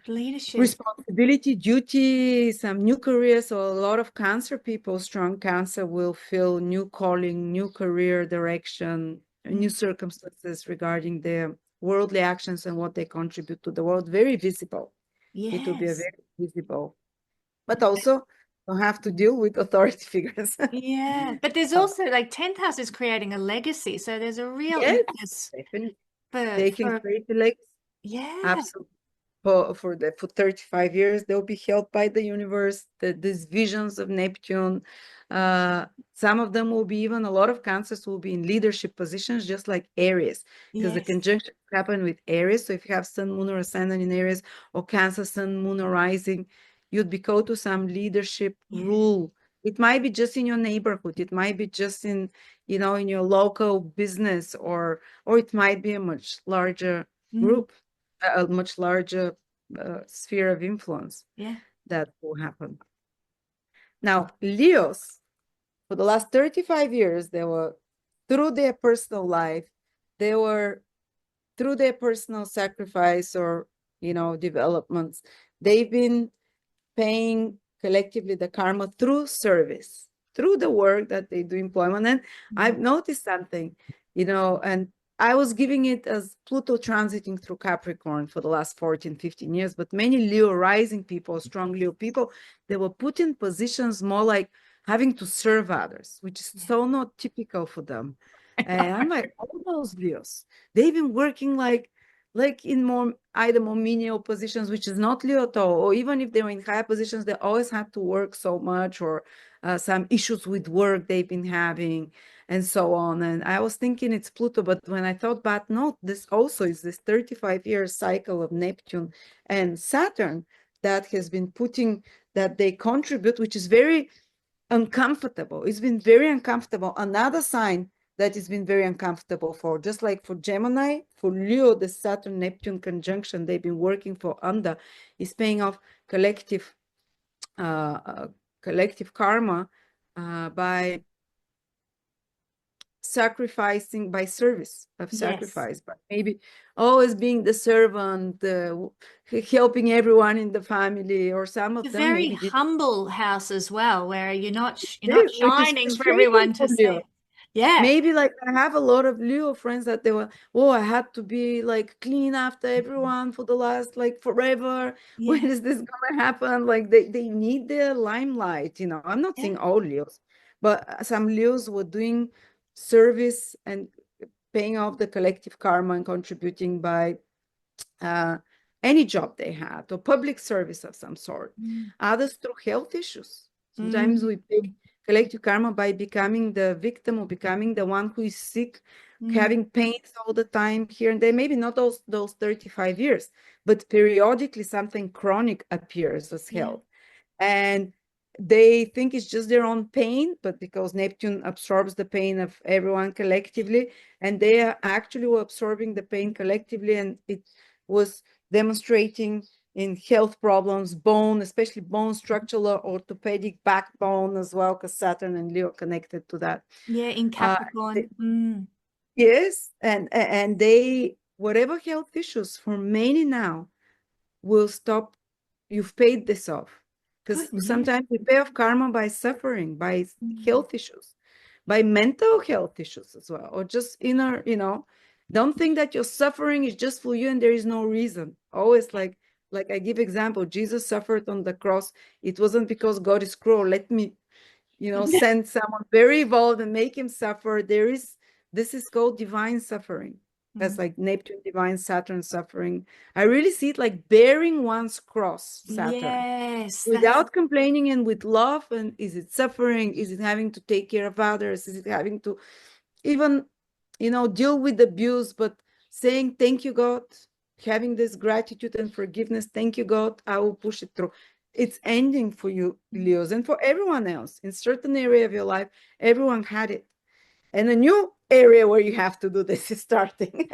Speaker 1: Leadership.
Speaker 2: responsibility, duty, some new careers. So a lot of Cancer people, strong Cancer, will feel new calling, new career direction, new circumstances regarding their worldly actions and what they contribute to the world. Very visible. It will be a very visible, but also you have to deal with authority figures.
Speaker 1: Yeah, but there's also like 10th house is creating a legacy, so there's a real
Speaker 2: Yes,
Speaker 1: impetus
Speaker 2: definitely.
Speaker 1: for
Speaker 2: They can create the legacy. Absolutely. For 35 years, they'll be held by the universe, these visions of Neptune. Some of them will be, even a lot of Cancers will be in leadership positions, just like Aries, because the conjunction happen with Aries. So if you have Sun, Moon, or Ascendant in Aries, or Cancer, Sun, Moon, or Rising, you'd be called to some leadership role. It might be just in your neighborhood. It might be just in, you know, in your local business, or it might be a much larger group, a much larger sphere of influence.
Speaker 1: Yeah.
Speaker 2: That will happen. Now, Leos, for the last 35 years, they were, through their personal life, they were, through their personal sacrifice or, you know, developments, they've been paying collectively the karma through service, through the work that they do employment. And I've noticed something, you know, and I was giving it as Pluto transiting through Capricorn for the last 14, 15 years, but many Leo rising people, strong Leo people, they were put in positions more like having to serve others, which is so not typical for them. And I'm like, all those Leos, they've been working like in more either more menial positions, which is not Leo at all, or even if they were in higher positions, they always had to work so much, or some issues with work they've been having, and so on. And I was thinking it's Pluto, but when I thought back, no, this also is this 35-year cycle of Neptune and Saturn that has been putting, that they contribute, which is very uncomfortable. It's been very uncomfortable. Another sign that has been very uncomfortable for, just like for Gemini, for Leo, the Saturn Neptune conjunction they've been working for under is paying off collective karma by sacrificing, by service of sacrifice, but maybe always being the servant, helping everyone in the family, or some of
Speaker 1: A
Speaker 2: them
Speaker 1: very
Speaker 2: maybe did.
Speaker 1: humble house as well, where you're not
Speaker 2: Which is
Speaker 1: shining for
Speaker 2: frustrating
Speaker 1: everyone
Speaker 2: for
Speaker 1: to see.
Speaker 2: Leo.
Speaker 1: Yeah.
Speaker 2: Maybe like I have a lot of Leo friends that they were, oh, I had to be like clean after everyone for the last like forever. When
Speaker 1: Yeah.
Speaker 2: is this gonna happen? Like they need the limelight, you know. I'm not
Speaker 1: Yeah.
Speaker 2: saying all Leos, but some Leos were doing service and paying off the collective karma and contributing by any job they had, or public service of some sort. Others through health issues. Sometimes we pay collective karma by becoming the victim, or becoming the one who is sick, having pains all the time here and there. Maybe not those 35 years, but periodically something chronic appears as health. And they think it's just their own pain, but because Neptune absorbs the pain of everyone collectively, and they are actually absorbing the pain collectively, and it was demonstrating in health problems, bone, especially bone structural, orthopedic, backbone as well, because Saturn and Leo connected to that.
Speaker 1: Yeah, in Capricorn.
Speaker 2: Yes, and they, whatever health issues for many now, will stop. You've paid this off, because
Speaker 1: Good, yeah.
Speaker 2: sometimes we pay off karma by suffering, by health issues, by mental health issues as well, or just inner, you know. Don't think that your suffering is just for you and there is no reason. Always like I give example, Jesus suffered on the cross. It wasn't because God is cruel. Let me, you know, send someone very evolved and make him suffer. This is called divine suffering. That's like Neptune, divine, Saturn suffering. I really see it like bearing one's cross, Saturn,
Speaker 1: Yes,
Speaker 2: without complaining and with love. And is it suffering? Is it having to take care of others? Is it having to even, you know, deal with abuse, but saying, thank you, God, having this gratitude and forgiveness. Thank you, God, I will push it through. It's ending for you, Leos, and for everyone else in certain area of your life. Everyone had it. And a new area where you have to do this is starting.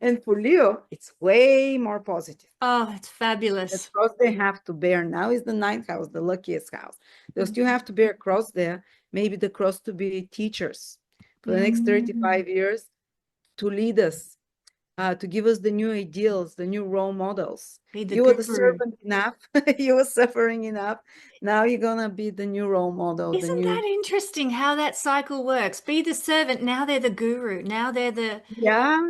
Speaker 2: And for Leo, it's way more positive.
Speaker 1: Oh, it's fabulous.
Speaker 2: The cross they have to bear now is the ninth house, the luckiest house. They'll still have to bear a cross there. Maybe the cross to be teachers for the next 35 years, to lead us, to give us the new ideals, the new role models.
Speaker 1: Be the
Speaker 2: You were the
Speaker 1: guru.
Speaker 2: servant enough. You were suffering enough. Now you're gonna be the new role model, the
Speaker 1: Isn't
Speaker 2: new.
Speaker 1: that interesting how that cycle works? Be the servant, now they're the guru. Now they're the
Speaker 2: Yeah.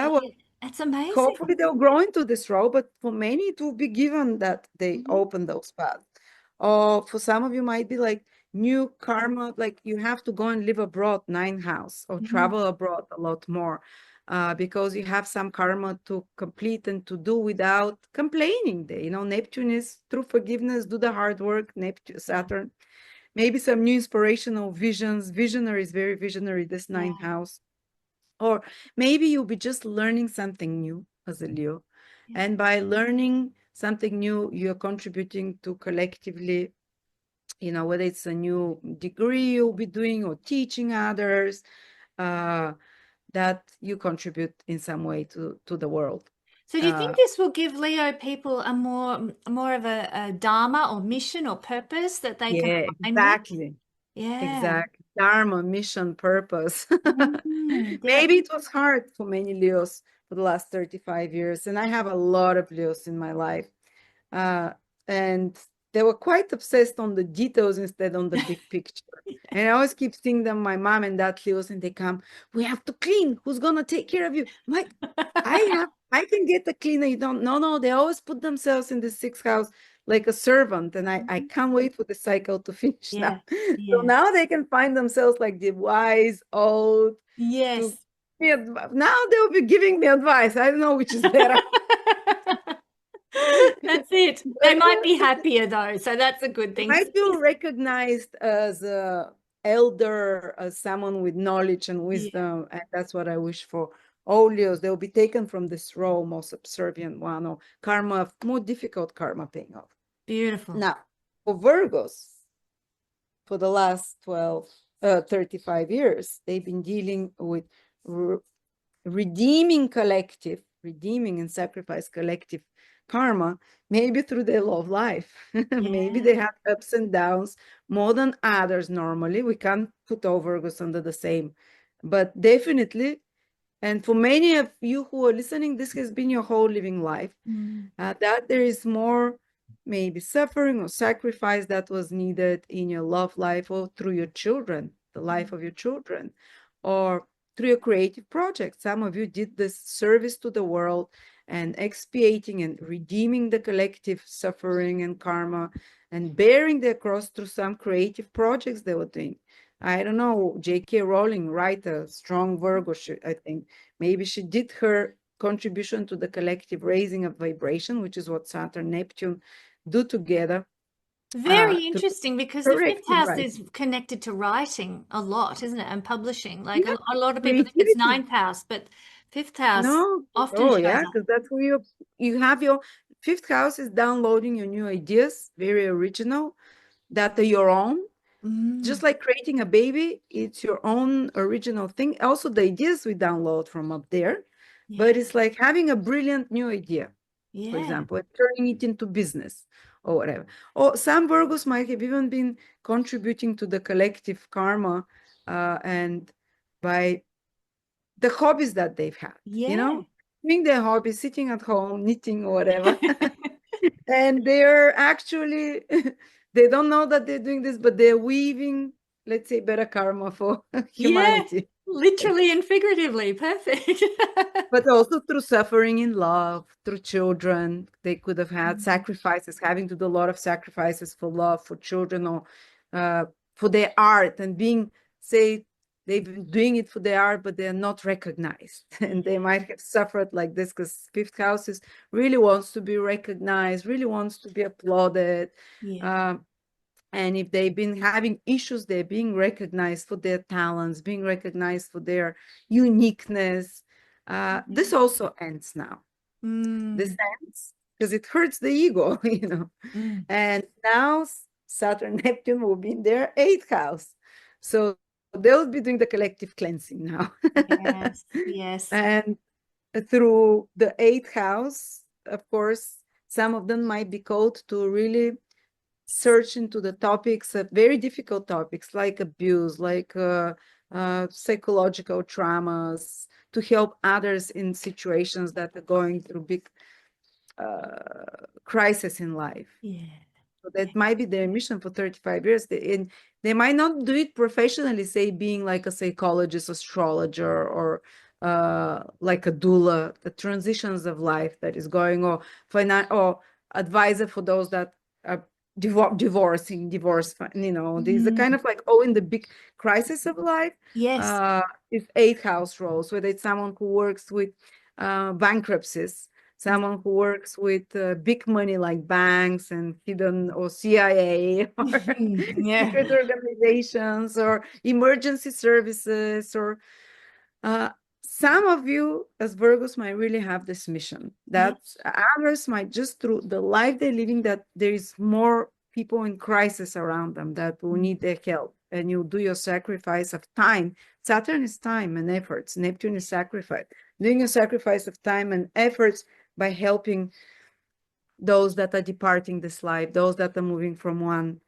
Speaker 2: Well,
Speaker 1: that's amazing.
Speaker 2: hopefully they'll grow into this role, but for many it will be given that they open those paths. Or for some of you might be like new karma, like you have to go and live abroad, ninth house, or travel abroad a lot more, because you have some karma to complete and to do without complaining. You know, Neptune is through forgiveness, do the hard work. Neptune, Saturn, maybe some new inspirational visions. Visionary is very visionary, this ninth house. Or maybe you'll be just learning something new as a Leo. And by learning something new you're contributing to collectively, you know, whether it's a new degree you'll be doing or teaching others, that you contribute in some way to the world.
Speaker 1: So do you think this will give Leo people a more of a dharma or mission or purpose that they can
Speaker 2: Yeah,
Speaker 1: align with?
Speaker 2: exactly.
Speaker 1: Yeah.
Speaker 2: Exactly. Dharma, mission, purpose.
Speaker 1: Yeah.
Speaker 2: Maybe it was hard for many Leos for the last 35 years, and I have a lot of Leos in my life. Uh, and they were quite obsessed on the details instead on the big picture. And I always keep seeing them, my mom and dad Leos, and they come, we have to clean. Who's gonna take care of you? I'm like, I can get a cleaner. You don't, no, they always put themselves in the sixth house like a servant. And I can't wait for the cycle to finish now.
Speaker 1: Yeah.
Speaker 2: So
Speaker 1: Yeah.
Speaker 2: now they can find themselves like the wise old to
Speaker 1: Yes.
Speaker 2: now they'll be giving me advice. I don't know which is better.
Speaker 1: That's it. They
Speaker 2: But
Speaker 1: might be happier though, so that's a good thing.
Speaker 2: I feel recognized as a elder, as someone with knowledge and
Speaker 1: Yeah.
Speaker 2: wisdom, and that's what I wish for all Leos. They'll be taken from this role, most subservient one, or karma, more difficult karma paying off.
Speaker 1: Beautiful.
Speaker 2: Now, for Virgos, for the last 35 years, they've been dealing with redeeming and sacrifice collective karma, maybe through their love life. Maybe they
Speaker 1: Yeah.
Speaker 2: have ups and downs more than others normally. We can't put all Virgos under the same, but definitely, and for many of you who are listening, this has been your whole living life, that there is more maybe suffering or sacrifice that was needed in your love life or through your children, the life of your children, or through your creative project. Some of you did this service to the world and expiating and redeeming the collective suffering and karma and bearing the cross through some creative projects they were doing. I don't know, J.K. Rowling, writer, strong Virgo, I think. Maybe she did her contribution to the collective raising of vibration, which is what Saturn Neptune do together.
Speaker 1: Very
Speaker 2: To
Speaker 1: interesting because the fifth
Speaker 2: corrective
Speaker 1: house
Speaker 2: writing.
Speaker 1: is connected to writing a lot, isn't it? And publishing. Like
Speaker 2: Yeah,
Speaker 1: a lot of people think it's
Speaker 2: creativity.
Speaker 1: ninth house, but fifth house
Speaker 2: No,
Speaker 1: often
Speaker 2: oh
Speaker 1: shows
Speaker 2: yeah,
Speaker 1: up.
Speaker 2: because that's where you have your fifth house is downloading your new ideas, very original, that are your own. Just like creating a baby, it's your own original thing. Also, the ideas we download from up there,
Speaker 1: Yeah.
Speaker 2: but it's like having a brilliant new idea, for
Speaker 1: Yeah.
Speaker 2: example, and turning it into business or whatever. Or some Virgos might have even been contributing to the collective karma, and by the hobbies that they've had,
Speaker 1: Yeah.
Speaker 2: doing their hobbies, sitting at home, knitting or whatever. And they're actually, they don't know that they're doing this, but they're weaving, let's say, better karma for
Speaker 1: Yeah.
Speaker 2: humanity.
Speaker 1: Literally and figuratively. Perfect.
Speaker 2: But also through suffering in love, through children. They could have had sacrifices, having to do a lot of sacrifices for love, for children, or for their art, and being, say, they've been doing it for their art, but they're not recognized. And they might have suffered like this because fifth house really wants to be recognized, really wants to be applauded.
Speaker 1: Yeah.
Speaker 2: And if they've been having issues, they're being recognized for their talents, being recognized for their uniqueness. This also ends now. This
Speaker 1: Mm.
Speaker 2: ends because it hurts the ego,
Speaker 1: Mm.
Speaker 2: And now Saturn Neptune will be in their eighth house. So they'll be doing the collective cleansing now.
Speaker 1: Yes. Yes.
Speaker 2: And through the eighth house, of course, some of them might be called to really search into the topics, very difficult topics like abuse, like psychological traumas, to help others in situations that are going through big crisis in life.
Speaker 1: Yeah.
Speaker 2: So that might be their mission for 35 years. They might not do it professionally, say being like a psychologist, astrologer, or like a doula, the transitions of life that is going, or or advisor for those that are divorcing, these are kind of like, in the big crisis of life.
Speaker 1: Yes.
Speaker 2: Is eighth house roles, whether it's someone who works with bankruptcies, someone who works with big money like banks and hidden, or CIA, or
Speaker 1: Yeah.
Speaker 2: secret organizations, or emergency services, or some of you as Virgos might really have this mission that
Speaker 1: Yes.
Speaker 2: others might just through the life they're living that there is more people in crisis around them that will
Speaker 1: Mm.
Speaker 2: need their help, and you do your sacrifice of time. Saturn is time and efforts. Neptune is sacrifice. Doing a sacrifice of time and efforts by helping those that are departing this life, those that are moving from one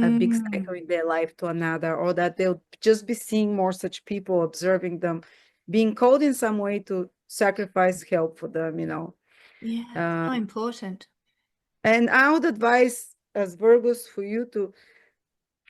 Speaker 2: a big cycle
Speaker 1: Mm.
Speaker 2: in their life to another, or that they'll just be seeing more such people, observing them, being called in some way to sacrifice help for them, you know.
Speaker 1: Yeah,
Speaker 2: Uh,
Speaker 1: so important.
Speaker 2: and I would advise as Virgos for you to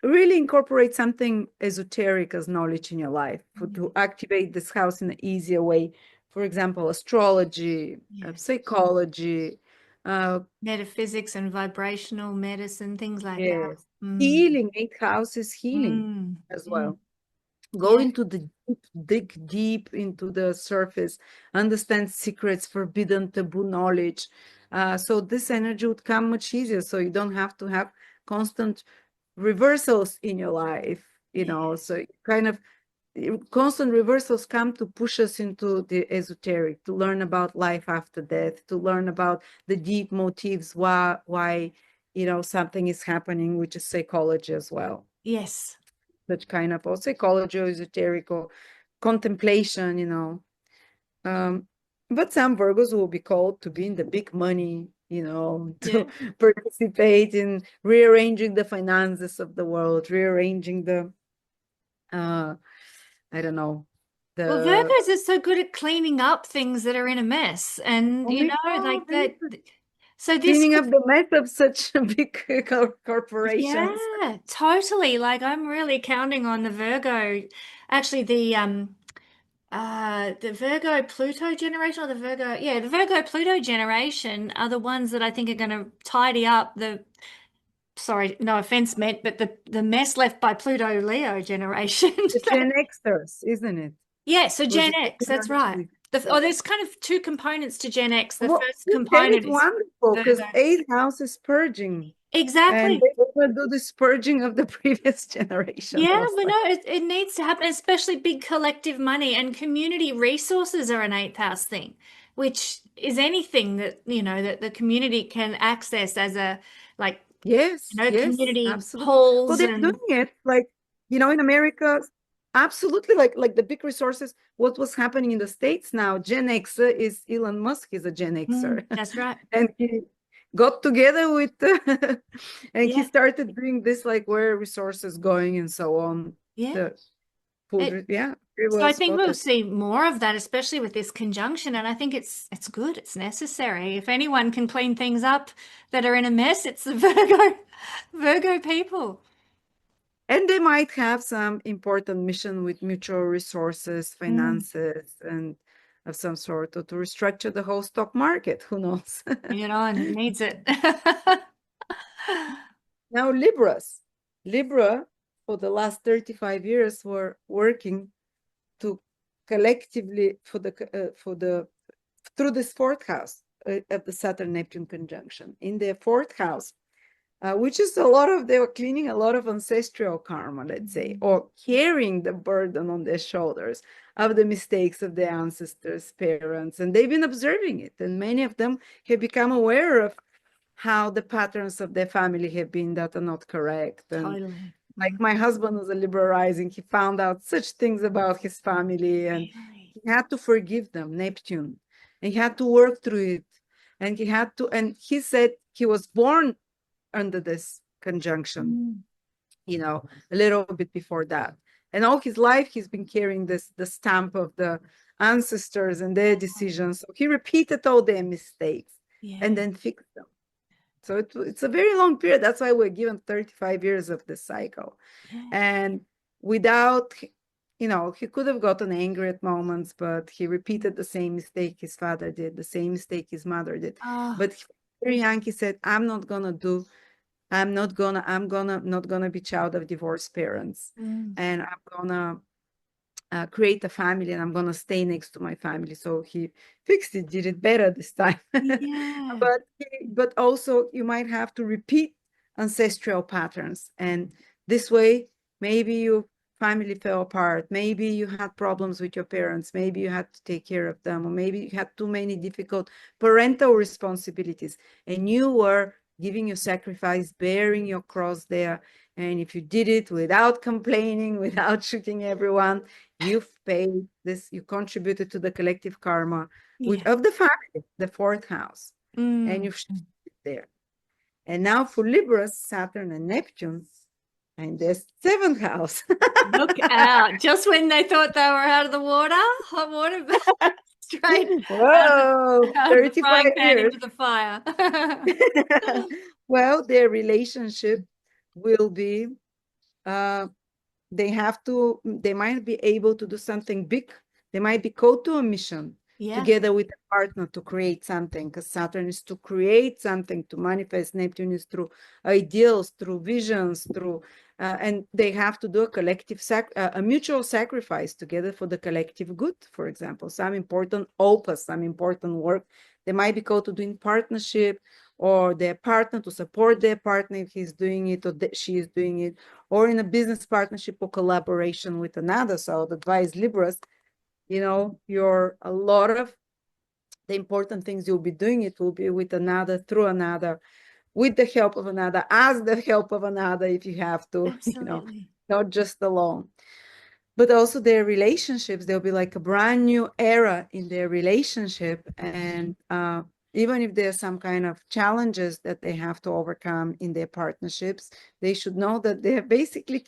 Speaker 2: really incorporate something esoteric as knowledge in your life,
Speaker 1: Mm.
Speaker 2: to activate this house in an easier way. For example, astrology,
Speaker 1: Yes.
Speaker 2: psychology, uh,
Speaker 1: Metaphysics and vibrational medicine, things like that.
Speaker 2: yes,
Speaker 1: Mm.
Speaker 2: healing. Eighth house is healing
Speaker 1: Mm.
Speaker 2: as
Speaker 1: Mm.
Speaker 2: well. Go
Speaker 1: Yeah.
Speaker 2: into the deep, dig deep into the surface, understand secrets, forbidden, taboo knowledge. So this energy would come much easier. So you don't have to have constant reversals in your life, you
Speaker 1: Yeah.
Speaker 2: know. So kind of constant reversals come to push us into the esoteric, to learn about life after death, to learn about the deep motives, why you know something is happening, which is psychology as well.
Speaker 1: Yes.
Speaker 2: Such kind of or psychology or esoteric or contemplation, you know. Um, but some Virgos will be called to be in the big money, you know,
Speaker 1: Yeah.
Speaker 2: to participate in rearranging the finances of the world, rearranging the, I don't know,
Speaker 1: Well,
Speaker 2: the,
Speaker 1: Virgos are so good at cleaning up things that are in a mess. And,
Speaker 2: oh
Speaker 1: you
Speaker 2: my
Speaker 1: know,
Speaker 2: God,
Speaker 1: like that. So this
Speaker 2: cleaning
Speaker 1: could,
Speaker 2: up the mess of such big corporations.
Speaker 1: yeah, totally. Like I'm really counting on the Virgo, actually the Virgo Pluto generation or the Virgo, yeah, the Virgo Pluto generation are the ones that I think are going to tidy up the, sorry, no offense meant, but the mess left by Pluto Leo generation.
Speaker 2: The Gen Xers, isn't it?
Speaker 1: Yeah, so
Speaker 2: Was
Speaker 1: Gen
Speaker 2: it
Speaker 1: X, that's right.
Speaker 2: actually?
Speaker 1: Oh, there's kind of two components to Gen X. The
Speaker 2: Well,
Speaker 1: first
Speaker 2: that is
Speaker 1: component is
Speaker 2: wonderful because
Speaker 1: Virgo.
Speaker 2: eighth house is purging. And
Speaker 1: Exactly.
Speaker 2: they want to do this purging of the previous generation,
Speaker 1: Yeah,
Speaker 2: most
Speaker 1: but no,
Speaker 2: likely.
Speaker 1: it needs to happen, especially big collective money and community resources are an eighth house thing, which is anything that, you know, that the community can access as a, like, you
Speaker 2: Yes,
Speaker 1: know,
Speaker 2: yes,
Speaker 1: community
Speaker 2: absolutely. Well,
Speaker 1: halls
Speaker 2: they're
Speaker 1: and
Speaker 2: doing it like, you know, in America, absolutely like the big resources. What was happening in the States now, Gen Xer is Elon Musk is a Gen Xer.
Speaker 1: That's right.
Speaker 2: And he got together with and he
Speaker 1: Yeah,
Speaker 2: started doing this like where resources going and so on.
Speaker 1: yeah.
Speaker 2: The food,
Speaker 1: It,
Speaker 2: yeah, very
Speaker 1: so
Speaker 2: well
Speaker 1: I think we'll
Speaker 2: spotted.
Speaker 1: see more of that, especially with this conjunction, and I think it's good, it's necessary. If anyone can clean things up that are in a mess, it's the Virgo people.
Speaker 2: And they might have some important mission with mutual resources,
Speaker 1: Mm.
Speaker 2: finances, and of some sort, or to restructure the whole stock market. Who knows?
Speaker 1: Bring it on, it needs it.
Speaker 2: Now, Libras. Libra, for the last 35 years, were working to collectively for the through this fourth house of the Saturn Neptune conjunction. In their fourth house, which is a lot of, they were cleaning a lot of ancestral karma, let's say,
Speaker 1: Mhm.
Speaker 2: or carrying the burden on their shoulders of the mistakes of their ancestors, parents, and they've been observing it. And many of them have become aware of how the patterns of their family have been that are not correct. And
Speaker 1: Totally.
Speaker 2: like my husband was a Libra rising, he found out such things about his family and
Speaker 1: Really?
Speaker 2: he had to forgive them, Neptune, and he had to work through it. And he had to, and he said he was born under this conjunction,
Speaker 1: Mm.
Speaker 2: you know, a little bit before that. And all his life, he's been carrying this, the stamp of the ancestors and their decisions. So he repeated all their mistakes and
Speaker 1: Yeah.
Speaker 2: then fixed them. So it's a very long period. That's why we're given 35 years of this cycle.
Speaker 1: Yeah.
Speaker 2: And without, you know, he could have gotten angry at moments, but he repeated the same mistake his father did, the same mistake his mother did.
Speaker 1: Oh,
Speaker 2: But very young, he said, I'm not gonna be child of divorced parents,
Speaker 1: mm.
Speaker 2: and I'm gonna create a family, and I'm gonna stay next to my family. So he fixed it, did it better this time.
Speaker 1: Yeah.
Speaker 2: But also you might have to repeat ancestral patterns, and this way maybe you family fell apart. Maybe you had problems with your parents. Maybe you had to take care of them, or maybe you had too many difficult parental responsibilities, and you were giving your sacrifice, bearing your cross there. And if you did it without complaining, without shooting everyone, you've paid this, you contributed to the collective karma
Speaker 1: Yeah.
Speaker 2: of the family, the fourth house, and you've shifted there. And now for Libras, Saturn and Neptune, and the seventh house.
Speaker 1: Look out. Just when they thought they were out of the water, hot water, straight
Speaker 2: Whoa,
Speaker 1: out of the
Speaker 2: 35
Speaker 1: frying pan
Speaker 2: years.
Speaker 1: into the fire.
Speaker 2: Well, their relationship will be, they might be able to do something big. They might be called to a mission
Speaker 1: Yeah.
Speaker 2: together with a partner to create something, because Saturn is to create something, to manifest. Neptune is through ideals, through visions, through, and they have to do a collective, a mutual sacrifice together for the collective good, for example. Some important opus, some important work, they might be called to do in partnership, or their partner to support their partner if he's doing it or she is doing it, or in a business partnership or collaboration with another. So I would advise Libras, a lot of the important things you'll be doing, it will be with another, through another, with the help of another, as the help of another, if you have to,
Speaker 1: Absolutely.
Speaker 2: not just alone. But also their relationships, there'll be like a brand new era in their relationship. And even if there's some kind of challenges that they have to overcome in their partnerships, they should know that they're basically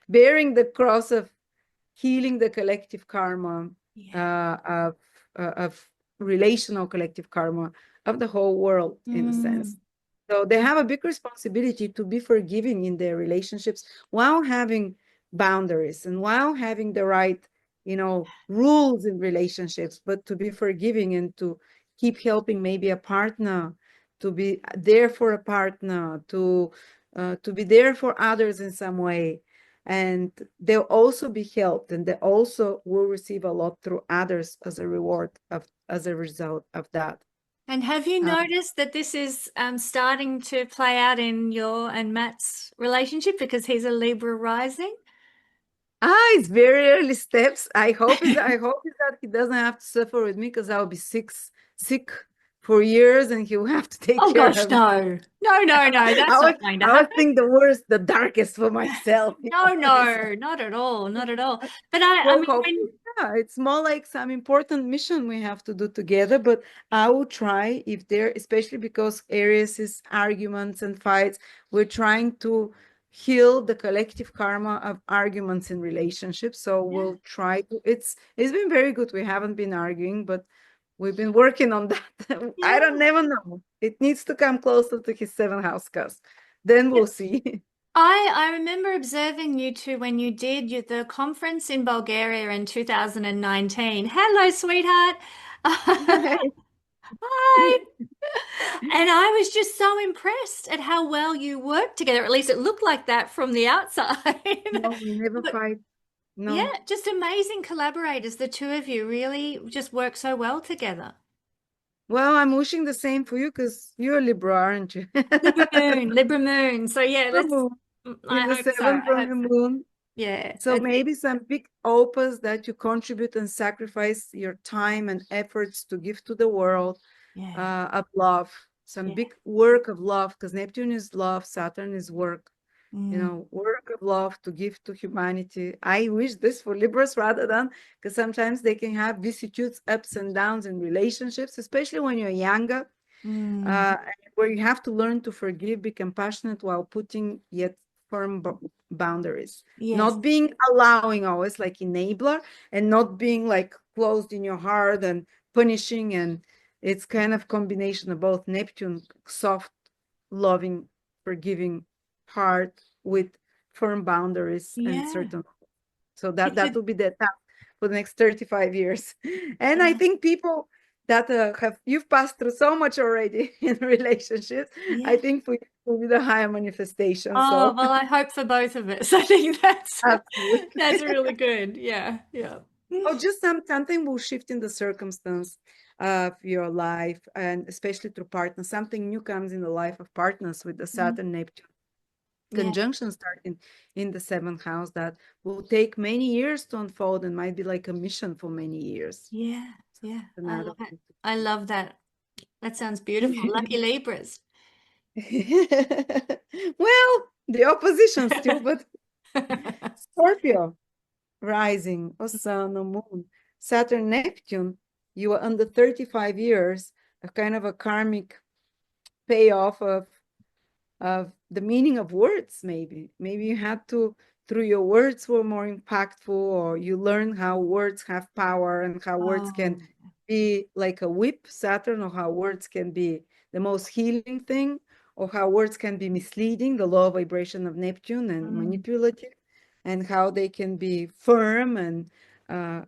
Speaker 2: bearing the cross of healing the collective karma, of relational collective karma of the whole world, in a sense. So they have a big responsibility to be forgiving in their relationships while having boundaries and while having the right, rules in relationships, but to be forgiving and to keep helping maybe a partner, to be there for a partner, to be there for others in some way. And they'll also be helped, and they also will receive a lot through others as a reward as a result of that.
Speaker 1: And have you noticed that this is starting to play out in your and Matt's relationship, because he's a Libra rising?
Speaker 2: It's very early steps. I hope that he doesn't have to suffer with me, because I'll be sick for years, and he will have to take
Speaker 1: Oh
Speaker 2: care
Speaker 1: gosh,
Speaker 2: of me.
Speaker 1: no. No, that's not going to
Speaker 2: I would
Speaker 1: happen.
Speaker 2: think the worst, the darkest for myself.
Speaker 1: No, not at all, not at all. But I
Speaker 2: Well,
Speaker 1: mean,
Speaker 2: hopefully, yeah, it's more like some important mission we have to do together. But I will try, if there, especially because Aries is arguments and fights, we're trying to heal the collective karma of arguments in relationships. So we'll try to. It's been very good. We haven't been arguing, but we've been working on that. I don't never know. It needs to come closer to his seventh house cusp. Then we'll see.
Speaker 1: I remember observing you two when you did the conference in Bulgaria in 2019. Hello, sweetheart. Hi. And I was just so impressed at how well you worked together. At least it looked like that from the outside.
Speaker 2: No, we never
Speaker 1: But
Speaker 2: fight.
Speaker 1: yeah,
Speaker 2: No.
Speaker 1: just amazing collaborators. The two of you really just work so well together.
Speaker 2: Well, I'm wishing the same for you, because you're a Libra, aren't you?
Speaker 1: Libra moon, Libra moon. So yeah,
Speaker 2: The moon in
Speaker 1: I
Speaker 2: the
Speaker 1: hope so.
Speaker 2: seventh
Speaker 1: I
Speaker 2: from
Speaker 1: hope
Speaker 2: the
Speaker 1: so.
Speaker 2: moon.
Speaker 1: Yeah,
Speaker 2: So maybe some big opus that you contribute and sacrifice your time and efforts to give to the world,
Speaker 1: yeah,
Speaker 2: of love, some
Speaker 1: yeah.
Speaker 2: big work of love, because Neptune is love, Saturn is work.
Speaker 1: Mm.
Speaker 2: Work of love to give to humanity. I wish this for Libras rather than, because sometimes they can have vicissitudes, ups and downs in relationships, especially when you're younger,
Speaker 1: Mm.
Speaker 2: where you have to learn to forgive, be compassionate while putting yet firm boundaries,
Speaker 1: Yes.
Speaker 2: not being allowing always like enabler, and not being like closed in your heart and punishing. And it's kind of combination of both. Neptune, soft, loving, forgiving heart with firm boundaries and
Speaker 1: Yeah.
Speaker 2: certain. So that
Speaker 1: It's
Speaker 2: will be the task for the next 35 years. And I
Speaker 1: yeah.
Speaker 2: think people that you've passed through so much already in relationships, I
Speaker 1: Yeah.
Speaker 2: think for you will be the higher manifestation.
Speaker 1: Oh,
Speaker 2: So
Speaker 1: well, I hope for both of us. I think that's
Speaker 2: absolutely.
Speaker 1: that's really good. Yeah, yeah.
Speaker 2: Oh, just something will shift in the circumstance of your life, and especially through partners. Something new comes in the life of partners with the
Speaker 1: Mm.
Speaker 2: Saturn Neptune.
Speaker 1: Yeah.
Speaker 2: conjunctions start in the seventh house that will take many years to unfold and might be like a mission for many years.
Speaker 1: Yeah. Yeah. I
Speaker 2: Another
Speaker 1: love it.
Speaker 2: way
Speaker 1: I love that. That sounds beautiful.
Speaker 2: to-
Speaker 1: Lucky Libras.
Speaker 2: Well, the opposition still, but Scorpio rising or sun or moon, Saturn Neptune, you are under 35 years, a kind of a karmic payoff of the meaning of words. Maybe you had to, through your words were more impactful, or you learn how words have power and how words can
Speaker 1: Oh,
Speaker 2: be like a whip, Saturn, or how words can be the most healing thing, or how words can be misleading, the low vibration of Neptune, and
Speaker 1: mm,
Speaker 2: manipulative, and how they can be firm, and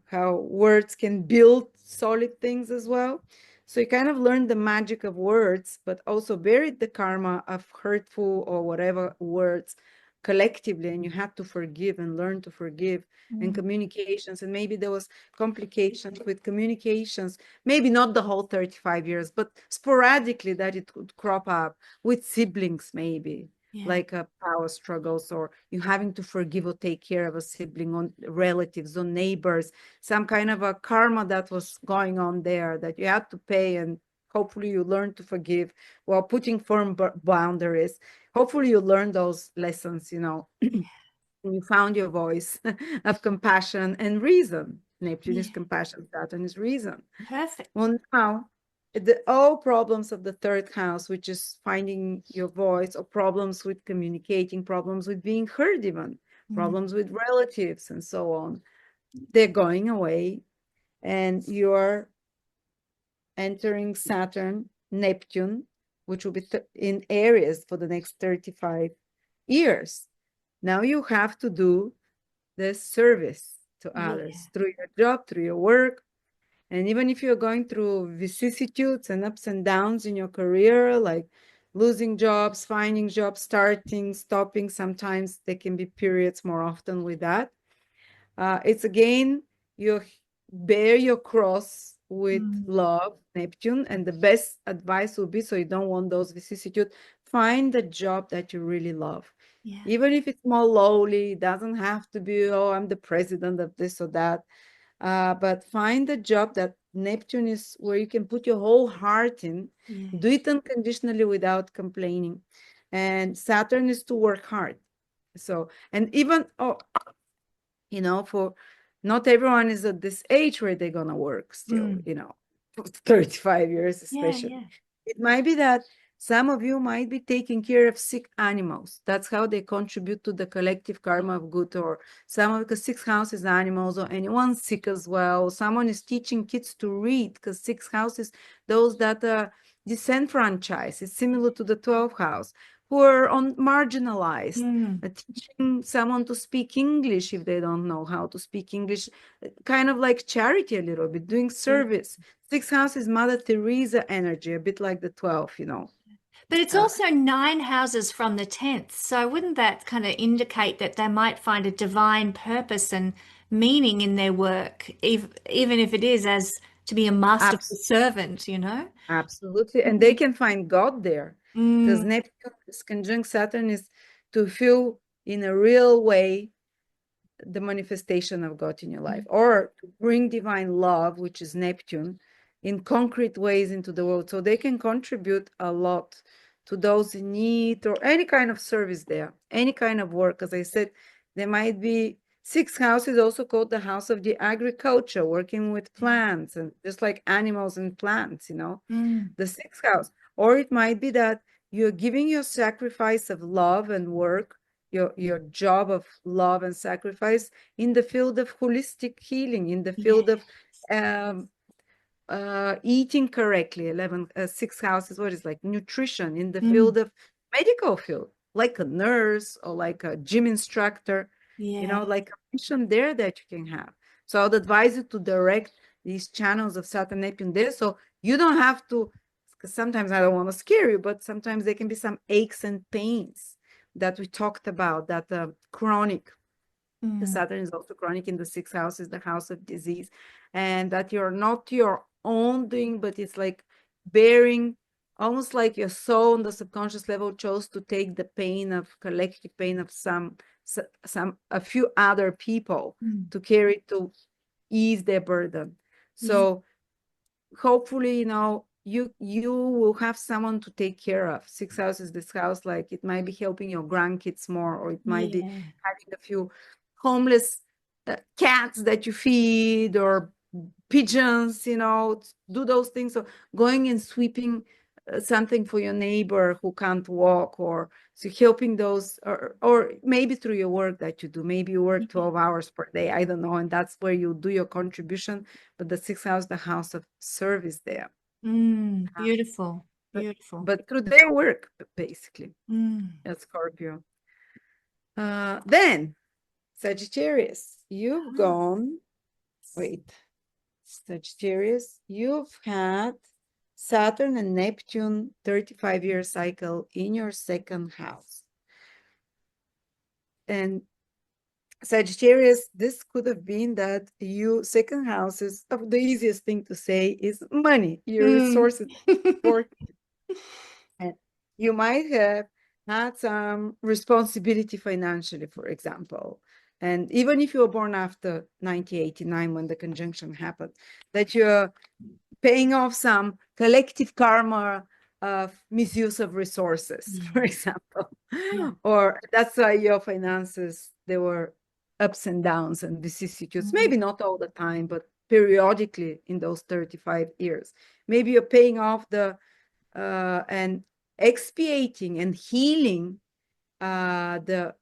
Speaker 2: how words can build solid things as well. So you kind of learned the magic of words, but also buried the karma of hurtful or whatever words collectively, and you had to forgive and learn to forgive, and
Speaker 1: mm,
Speaker 2: communications. And maybe there was complications with communications, maybe not the whole 35 years, but sporadically that it could crop up with siblings, maybe
Speaker 1: yeah.
Speaker 2: like power struggles, or you having to forgive or take care of a sibling, on relatives, on neighbors, some kind of a karma that was going on there that you had to pay, and hopefully you learn to forgive while putting firm boundaries. Hopefully you learn those lessons,
Speaker 1: Yeah.
Speaker 2: and you found your voice of compassion and reason. Neptune is
Speaker 1: Yeah.
Speaker 2: compassion, Saturn is reason.
Speaker 1: Perfect.
Speaker 2: Well, now the all problems of the third house, which is finding your voice, or problems with communicating, problems with being heard, even
Speaker 1: Mm,
Speaker 2: problems with relatives and so on, they're going away, and you're entering Saturn, Neptune, which will be in Aries for the next 35 years. Now you have to do the service to
Speaker 1: yeah.
Speaker 2: others through your job, through your work. And even if you're going through vicissitudes and ups and downs in your career, like losing jobs, finding jobs, starting, stopping, sometimes there can be periods more often with that. It's again, you bear your cross with
Speaker 1: Mm,
Speaker 2: love, Neptune, and the best advice will be, so you don't want those vicissitudes, find a job that you really love.
Speaker 1: yeah.
Speaker 2: Even if it's more lowly, it doesn't have to be, oh, I'm the president of this or that. But find a job that Neptune is where you can put your whole heart in,
Speaker 1: Yeah.
Speaker 2: do it unconditionally without complaining. And Saturn is to work hard. So, and even, oh, for not everyone is at this age where they're gonna work still,
Speaker 1: Mm,
Speaker 2: for 35 years
Speaker 1: yeah.
Speaker 2: especially.
Speaker 1: Yeah.
Speaker 2: It might be that some of you might be taking care of sick animals. That's how they contribute to the collective karma of good, or someone, because sixth house is animals, or anyone sick as well. Someone is teaching kids to read, because sixth house is those that are disenfranchised. It's similar to the 12th house, who are marginalized.
Speaker 1: Mm,
Speaker 2: Teaching someone to speak English if they don't know how to speak English, kind of like charity a little bit, doing
Speaker 1: yeah.
Speaker 2: service. Sixth house is Mother Teresa energy, a bit like the 12,
Speaker 1: But it's
Speaker 2: Uh,
Speaker 1: also 9 houses from the 10th. So wouldn't that kind of indicate that they might find a divine purpose and meaning in their work, even if it is as to be a masterful
Speaker 2: abs
Speaker 1: servant?
Speaker 2: absolutely. And they
Speaker 1: Mm,
Speaker 2: can find God there, because
Speaker 1: mm,
Speaker 2: Neptune is conjunct Saturn is to feel in a real way the manifestation of God in your life, or to bring divine love, which is Neptune, in concrete ways into the world. So they can contribute a lot to those in need, or any kind of service there, any kind of work. As I said, there might be sixth house is also called the house of the agriculture, working with plants, and just like animals and plants,
Speaker 1: mm,
Speaker 2: the sixth house. Or it might be that you're giving your sacrifice of love and work, your job of love and sacrifice in the field of holistic healing, in the
Speaker 1: yeah,
Speaker 2: field of um, eating correctly. 11 six houses, what is like nutrition, in the
Speaker 1: mm,
Speaker 2: field of medical field, like a nurse or like a gym instructor,
Speaker 1: yeah,
Speaker 2: like a mission there that you can have. So I'd advise you to direct these channels of Saturn Neptune there, so you don't have to, because sometimes I don't want to scare you, but sometimes there can be some aches and pains that we talked about, that chronic. The
Speaker 1: mm,
Speaker 2: Saturn is also chronic in the sixth house, is the house of disease, and that you're not your own doing, but it's like bearing almost like your soul on the subconscious level chose to take the pain of collective pain of a few other people to carry, to ease their burden.
Speaker 1: Yeah.
Speaker 2: So hopefully, you will have someone to take care of. Sixth house is this house, like it might be helping your grandkids more, or it might be
Speaker 1: Yeah.
Speaker 2: having a few homeless cats that you feed, or pigeons, do those things. So going and sweeping something for your neighbor who can't walk, or so helping those, or maybe through your work that you do. Maybe you work 12 hours per day, I don't know, and that's where you do your contribution. But the sixth house, the house of service there.
Speaker 1: Beautiful.
Speaker 2: But,
Speaker 1: Beautiful.
Speaker 2: but through their work, basically, at Scorpio. Then Sagittarius, you've gone, wait, Sagittarius, you've had Saturn and Neptune 35-year cycle in your second house. And Sagittarius, this could have been that you, second house is the easiest thing to say is money, your resources. And you might have had some responsibility financially, for example. And even if you were born after 1989, when the conjunction happened, that you're paying off some collective karma of misuse of resources, for example. Or that's why your finances, there were ups and downs and vicissitudes, maybe not all the time, but periodically in those 35 years. Maybe you're paying off and expiating and healing the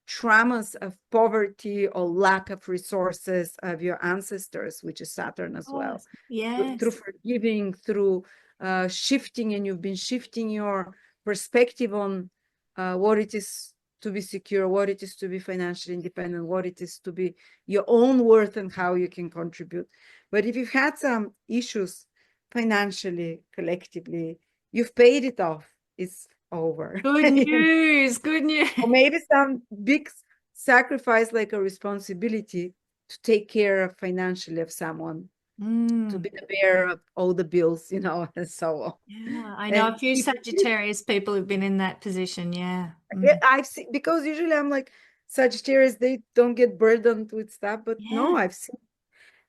Speaker 2: traumas of poverty or lack of resources of your ancestors, which is Saturn as well. Through forgiving, through shifting, and you've been shifting your perspective on what it is to be secure, what it is to be financially independent, what it is to be your own worth and how you can contribute. But if you've had some issues financially, collectively, you've paid it off. It's over.
Speaker 1: Good news. Good news.
Speaker 2: Or maybe some big sacrifice, like a responsibility to take care of financially of someone, to be the bearer of all the bills, and so on.
Speaker 1: Yeah, I know a few Sagittarius people who've been in that position. Yeah.
Speaker 2: I've seen, because usually I'm like, Sagittarius, they don't get burdened with stuff, but no, I've seen.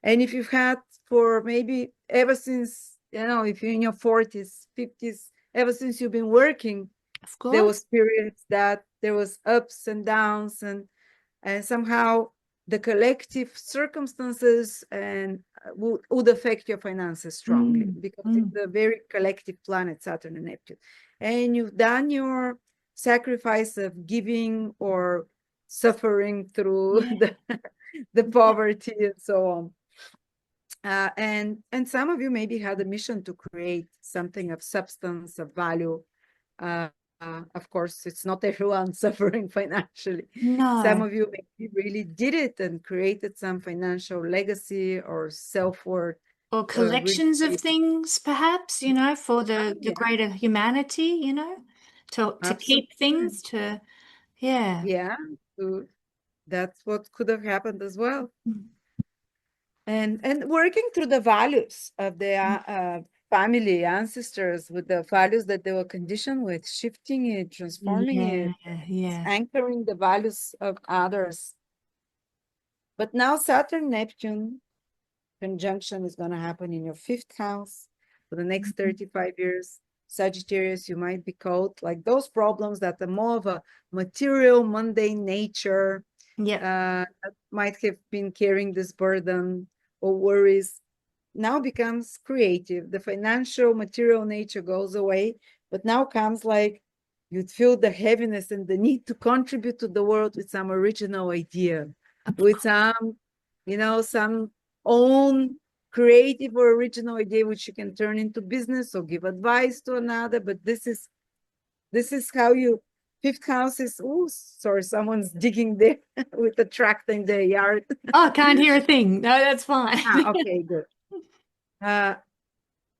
Speaker 2: And if you've had for maybe ever since, if you're in your 40s, 50s, ever since you've been working,
Speaker 1: of course,
Speaker 2: there was periods that there was ups and downs, and somehow the collective circumstances and would affect your finances strongly, because it's a very collective planet, Saturn and Neptune. And you've done your sacrifice of giving or suffering through the poverty and so on. And some of you maybe had a mission to create something of substance, of value. Of course, it's not everyone suffering financially.
Speaker 1: No.
Speaker 2: Some of you maybe really did it and created some financial legacy or self-worth.
Speaker 1: Or collections of things, perhaps, for the greater humanity, to keep things,
Speaker 2: Yeah, that's what could have happened as well. And working through the values of their family, ancestors, with the values that they were conditioned with, shifting it, transforming it, anchoring the values of others. But now Saturn Neptune conjunction is going to happen in your fifth house for the next 35 years. Sagittarius, you might be caught like those problems that are more of a material, mundane nature, that might have been carrying this burden or worries, now becomes creative. The financial, material nature goes away, but now comes like you'd feel the heaviness and the need to contribute to the world with some original idea, with some, some own creative or original idea, which you can turn into business or give advice to another. But this is how you, fifth house is, oh, sorry, someone's digging there with a tractor in their yard.
Speaker 1: Oh, I can't hear a thing. No, that's fine.
Speaker 2: Okay, good.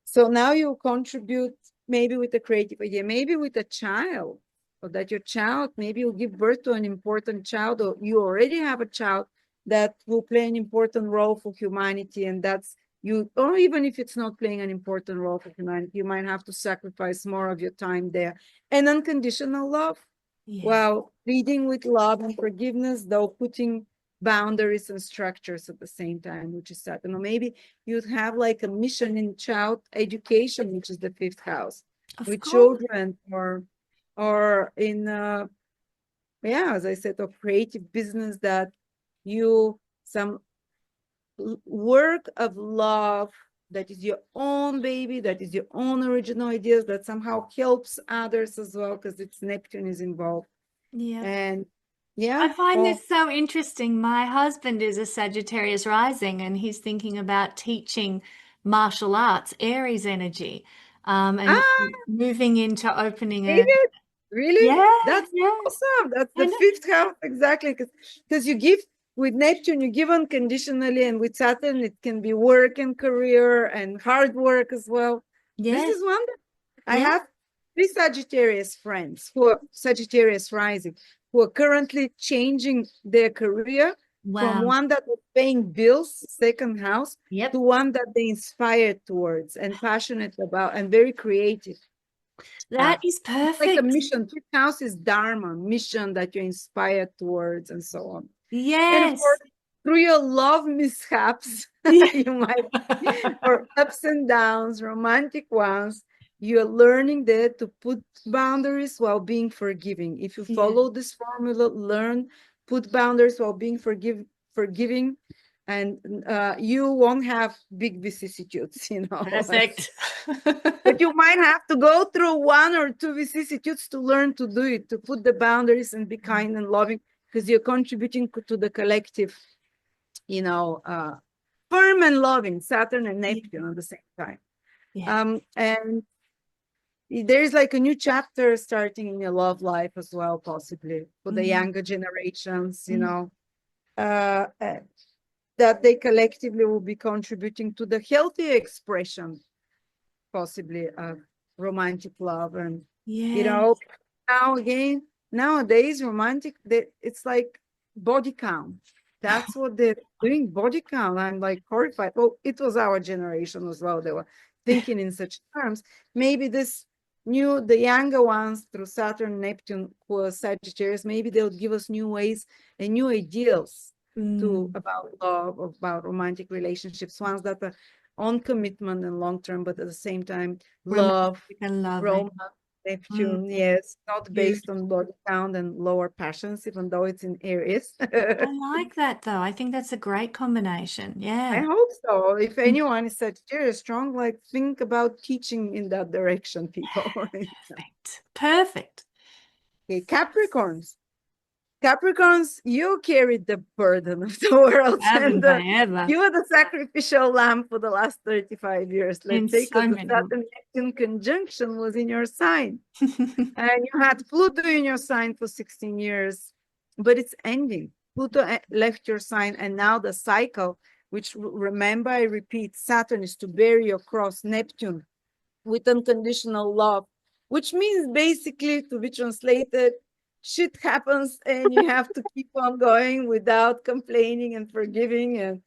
Speaker 2: So now you contribute maybe with a creative idea, maybe with a child, or that your child, maybe you'll give birth to an important child, or you already have a child that will play an important role for humanity, and that's or even if it's not playing an important role for humanity, you might have to sacrifice more of your time there. And unconditional love,
Speaker 1: Yeah.
Speaker 2: well, leading with love and forgiveness, though putting boundaries and structures at the same time, which is Saturn. Or maybe you'd have like a mission in child education, which is the fifth house,
Speaker 1: Of
Speaker 2: with
Speaker 1: course.
Speaker 2: children, or in yeah, as I said, of creative business, that you some work of love that is your own baby, that is your own original ideas, that somehow helps others as well, because it's Neptune is involved.
Speaker 1: Yeah.
Speaker 2: And yeah,
Speaker 1: I find
Speaker 2: oh,
Speaker 1: this so interesting. My husband is a Sagittarius rising, and he's thinking about teaching martial arts, Aries energy, and
Speaker 2: ah,
Speaker 1: moving into opening a,
Speaker 2: David, really?
Speaker 1: yeah,
Speaker 2: That's
Speaker 1: yeah.
Speaker 2: awesome. That's the
Speaker 1: And
Speaker 2: fifth house, exactly. Because you give with Neptune, you give unconditionally, and with Saturn, it can be work and career and hard work as well. This
Speaker 1: yes,
Speaker 2: is wonderful. I
Speaker 1: yeah.
Speaker 2: have three Sagittarius friends who are Sagittarius rising, who are currently changing their career from
Speaker 1: Wow.
Speaker 2: one that was paying bills, second house, to
Speaker 1: Yep.
Speaker 2: one that they inspired towards and passionate about and very creative.
Speaker 1: That is
Speaker 2: It's like a
Speaker 1: perfect.
Speaker 2: mission. Fifth house is Dharma, mission that you're inspired towards, and so on. And of course,
Speaker 1: Yes.
Speaker 2: through your love mishaps,
Speaker 1: Yeah.
Speaker 2: you might, or ups and downs, romantic ones, you're learning there to put boundaries while being forgiving. If you
Speaker 1: Yeah.
Speaker 2: follow this formula, learn, put boundaries while being forgiving, and you won't have big vicissitudes,
Speaker 1: Perfect.
Speaker 2: But you might have to go through one or two vicissitudes to learn to do it, to put the boundaries and be kind and loving, because you're contributing to the collective, firm and loving, Saturn and Neptune at the same time.
Speaker 1: Yeah.
Speaker 2: And there's like a new chapter starting in your love life as well, possibly for the
Speaker 1: Mm,
Speaker 2: younger generations,
Speaker 1: mm,
Speaker 2: that they collectively will be contributing to the healthy expression, possibly, of romantic love. And
Speaker 1: yes.
Speaker 2: now again, nowadays romantic, it's like body count. That's what they're doing, body count. I'm like horrified. Well, it was our generation as well, they were thinking in such terms. Maybe the younger ones, through Saturn, Neptune, who are Sagittarius, maybe they'll give us new ways and new ideals
Speaker 1: Mm,
Speaker 2: about love, about romantic relationships, ones that are on commitment and long term, but at the same time, love,
Speaker 1: romantic and loving.
Speaker 2: romance,
Speaker 1: Mm,
Speaker 2: Neptune, yes, not based
Speaker 1: beautiful.
Speaker 2: on body count and lower passions, even though it's in Aries.
Speaker 1: I like that though. I think that's a great combination.
Speaker 2: I
Speaker 1: Yeah.
Speaker 2: hope so. If
Speaker 1: Mm,
Speaker 2: anyone is Sagittarius strong, like think about teaching in that direction, people.
Speaker 1: perfect. Perfect.
Speaker 2: Okay, Capricorns. Capricorns, you carried the burden of the world, and
Speaker 1: Haven't I ever?
Speaker 2: you were the sacrificial lamb for the last 35 years.
Speaker 1: In
Speaker 2: Let's say, because
Speaker 1: so
Speaker 2: the
Speaker 1: many ways.
Speaker 2: Saturn Neptune conjunction was in your sign, and you had Pluto in your sign for 16 years, but it's ending. Pluto left your sign, and now the cycle, which, remember, I repeat, Saturn is to bear your cross, Neptune with unconditional love, which means basically, to be translated, shit happens and you have to keep on going without complaining and forgiving, and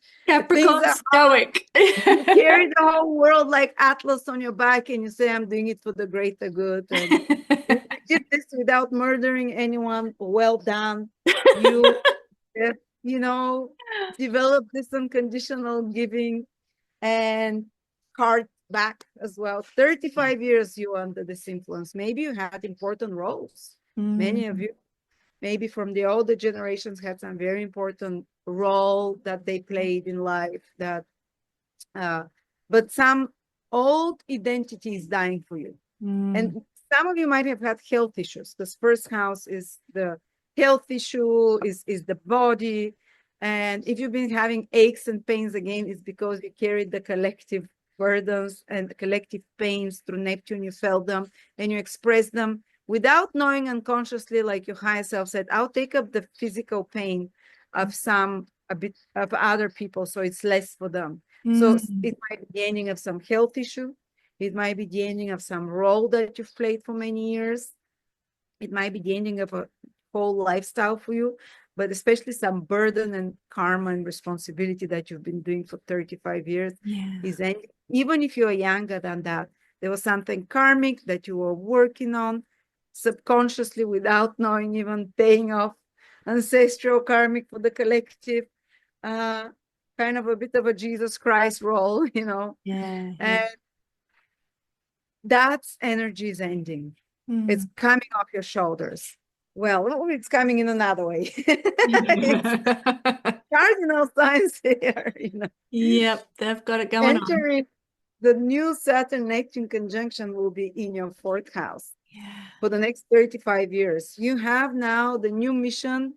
Speaker 2: things
Speaker 1: Capricorn
Speaker 2: are,
Speaker 1: stoic.
Speaker 2: you carry the whole world like Atlas on your back, and you say, I'm doing it for the greater good, and you did this without murdering anyone. Well done. You uh, you know develop this unconditional giving and heart back as well.
Speaker 1: Yeah.
Speaker 2: 35 years you under this influence. Maybe you had important roles. Many of
Speaker 1: Mm,
Speaker 2: you, maybe from the older generations, had some very important role that they played in life. Uh, but some old identity is dying for you.
Speaker 1: mm,
Speaker 2: And some of you might have had health issues. This first house is the health issue, is the body. And if you've been having aches and pains again, it's because you carried the collective burdens and the collective pains through Neptune. You felt them and you expressed them without knowing unconsciously, like your higher self said, I'll take up the physical pain of a bit of other people, so it's less for them. So
Speaker 1: mm,
Speaker 2: it might be the ending of some health issue. It might be the ending of some role that you've played for many years. It might be the ending of a whole lifestyle for you. but especially some burden and karma and responsibility that you've been doing for 35 years
Speaker 1: Yeah.
Speaker 2: is ending. Even if you're younger than that, there was something karmic that you were working on subconsciously without knowing, even paying off ancestral karmic for the collective, kind of a bit of a Jesus Christ role, you know.
Speaker 1: Yeah. Yeah.
Speaker 2: And that energy is ending. It's coming off your shoulders. Well, it's coming in another way. It's cardinal signs here, you know.
Speaker 1: Yep, they've got it going on.
Speaker 2: Entering the new Saturn Neptune conjunction will be in your 4th house
Speaker 1: Yeah.
Speaker 2: for the next 35 years. You have now the new mission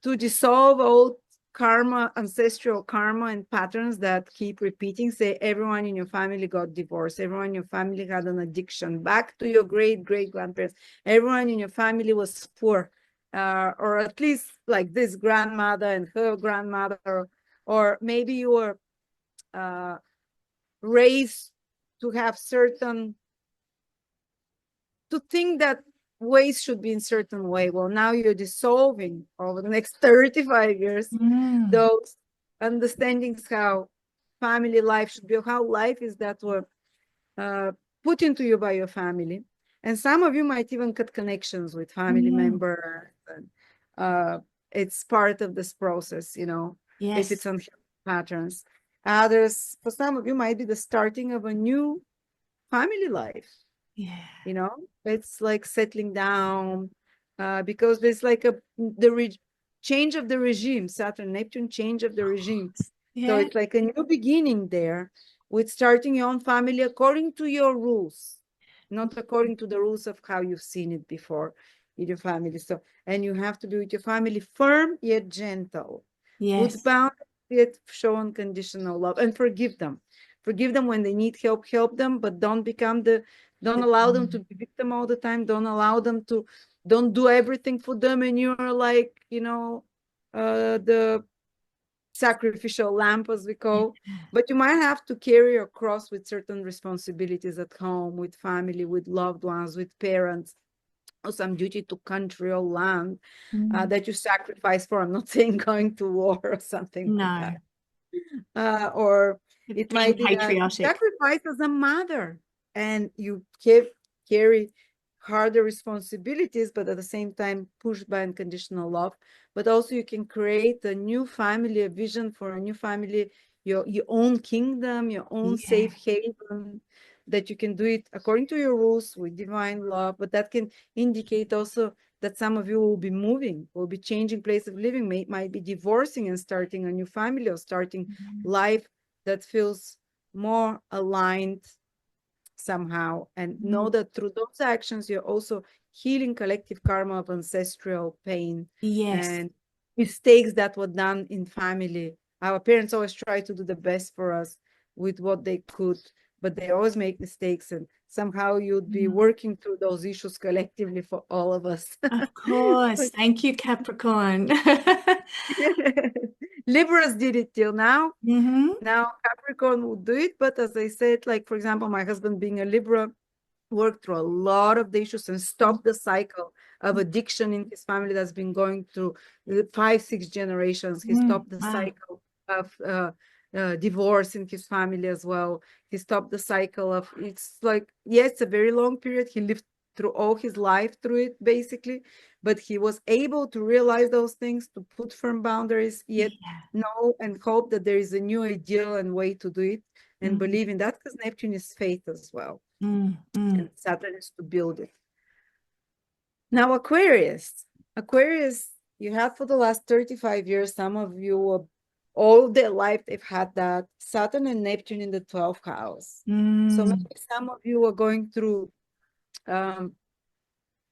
Speaker 2: to dissolve old karma, ancestral karma and patterns that keep repeating. Say everyone in your family got divorced, everyone in your family had an addiction, back to your great-great-grandparents, everyone in your family was poor, or at least like this grandmother and her grandmother, or maybe you were raised to have certain, to think that ways should be in certain way. Well, now you're dissolving over the next 35 years those understandings how family life should be, how life is, that were put into you by your family. And some of you might even cut connections with family members. And, it's part of this process, you know, if it's
Speaker 1: Yes.
Speaker 2: on patterns. Others, for some of you, might be the starting of a new family life.
Speaker 1: Yeah.
Speaker 2: You know, it's like settling down, because there's like change of the regime, Saturn Neptune, change of the regime. So
Speaker 1: Yeah.
Speaker 2: it's like a new beginning there with starting your own family according to your rules, not according to the rules of how you've seen it before in your family. So, and you have to be with your family firm yet gentle, with
Speaker 1: Yes.
Speaker 2: boundaries yet show unconditional love, and forgive them. Forgive them when they need help, help them, but don't allow them to be victim all the time. Don't allow them to, don't do everything for them. And you're like, you know, the sacrificial lamb, as we call. But you might have to carry your cross with certain responsibilities at home, with family, with loved ones, with parents, or some duty to country or land that you sacrifice for. I'm not saying going to war or something like
Speaker 1: No.
Speaker 2: that. Or it
Speaker 1: Being
Speaker 2: might be that you
Speaker 1: patriotic.
Speaker 2: sacrifice as a mother and you carry harder responsibilities, but at the same time pushed by unconditional love. But also you can create a new family, a vision for a new family, your own kingdom, your own
Speaker 1: Yeah.
Speaker 2: safe haven, that you can do it according to your rules with divine love. But that can indicate also that some of you will be moving, will be changing place of living, might be divorcing and starting a new family, or starting life that feels more aligned somehow. And know that through those actions, you're also healing collective karma of ancestral pain
Speaker 1: Yes.
Speaker 2: and mistakes that were done in family. Our parents always try to do the best for us with what they could, but they always make mistakes. And somehow you'd be working through those issues collectively for all of us.
Speaker 1: Of course. Thank you, Capricorn.
Speaker 2: Libras did it till now.
Speaker 1: Mm-hmm.
Speaker 2: Now Capricorn will do it, but as I said, like for example, my husband being a Libra, worked through a lot of the issues and stopped the cycle of addiction in his family that's been going through 5, 6 generations. He stopped the
Speaker 1: Wow.
Speaker 2: cycle of divorce in his family as well. He stopped the cycle of, it's like, yes, it's a very long period. He lived through all his life through it, basically, but he was able to realize those things, to put firm boundaries, yet
Speaker 1: Yeah.
Speaker 2: know and hope that there is a new ideal and way to do it, and
Speaker 1: Mm,
Speaker 2: believe in that, because Neptune is faith as well,
Speaker 1: mm.
Speaker 2: and Saturn is to build it. Now, Aquarius, you had for the last 35 years, some of you, all their life, they've had that Saturn and Neptune in the 12th house. So maybe some of you are going through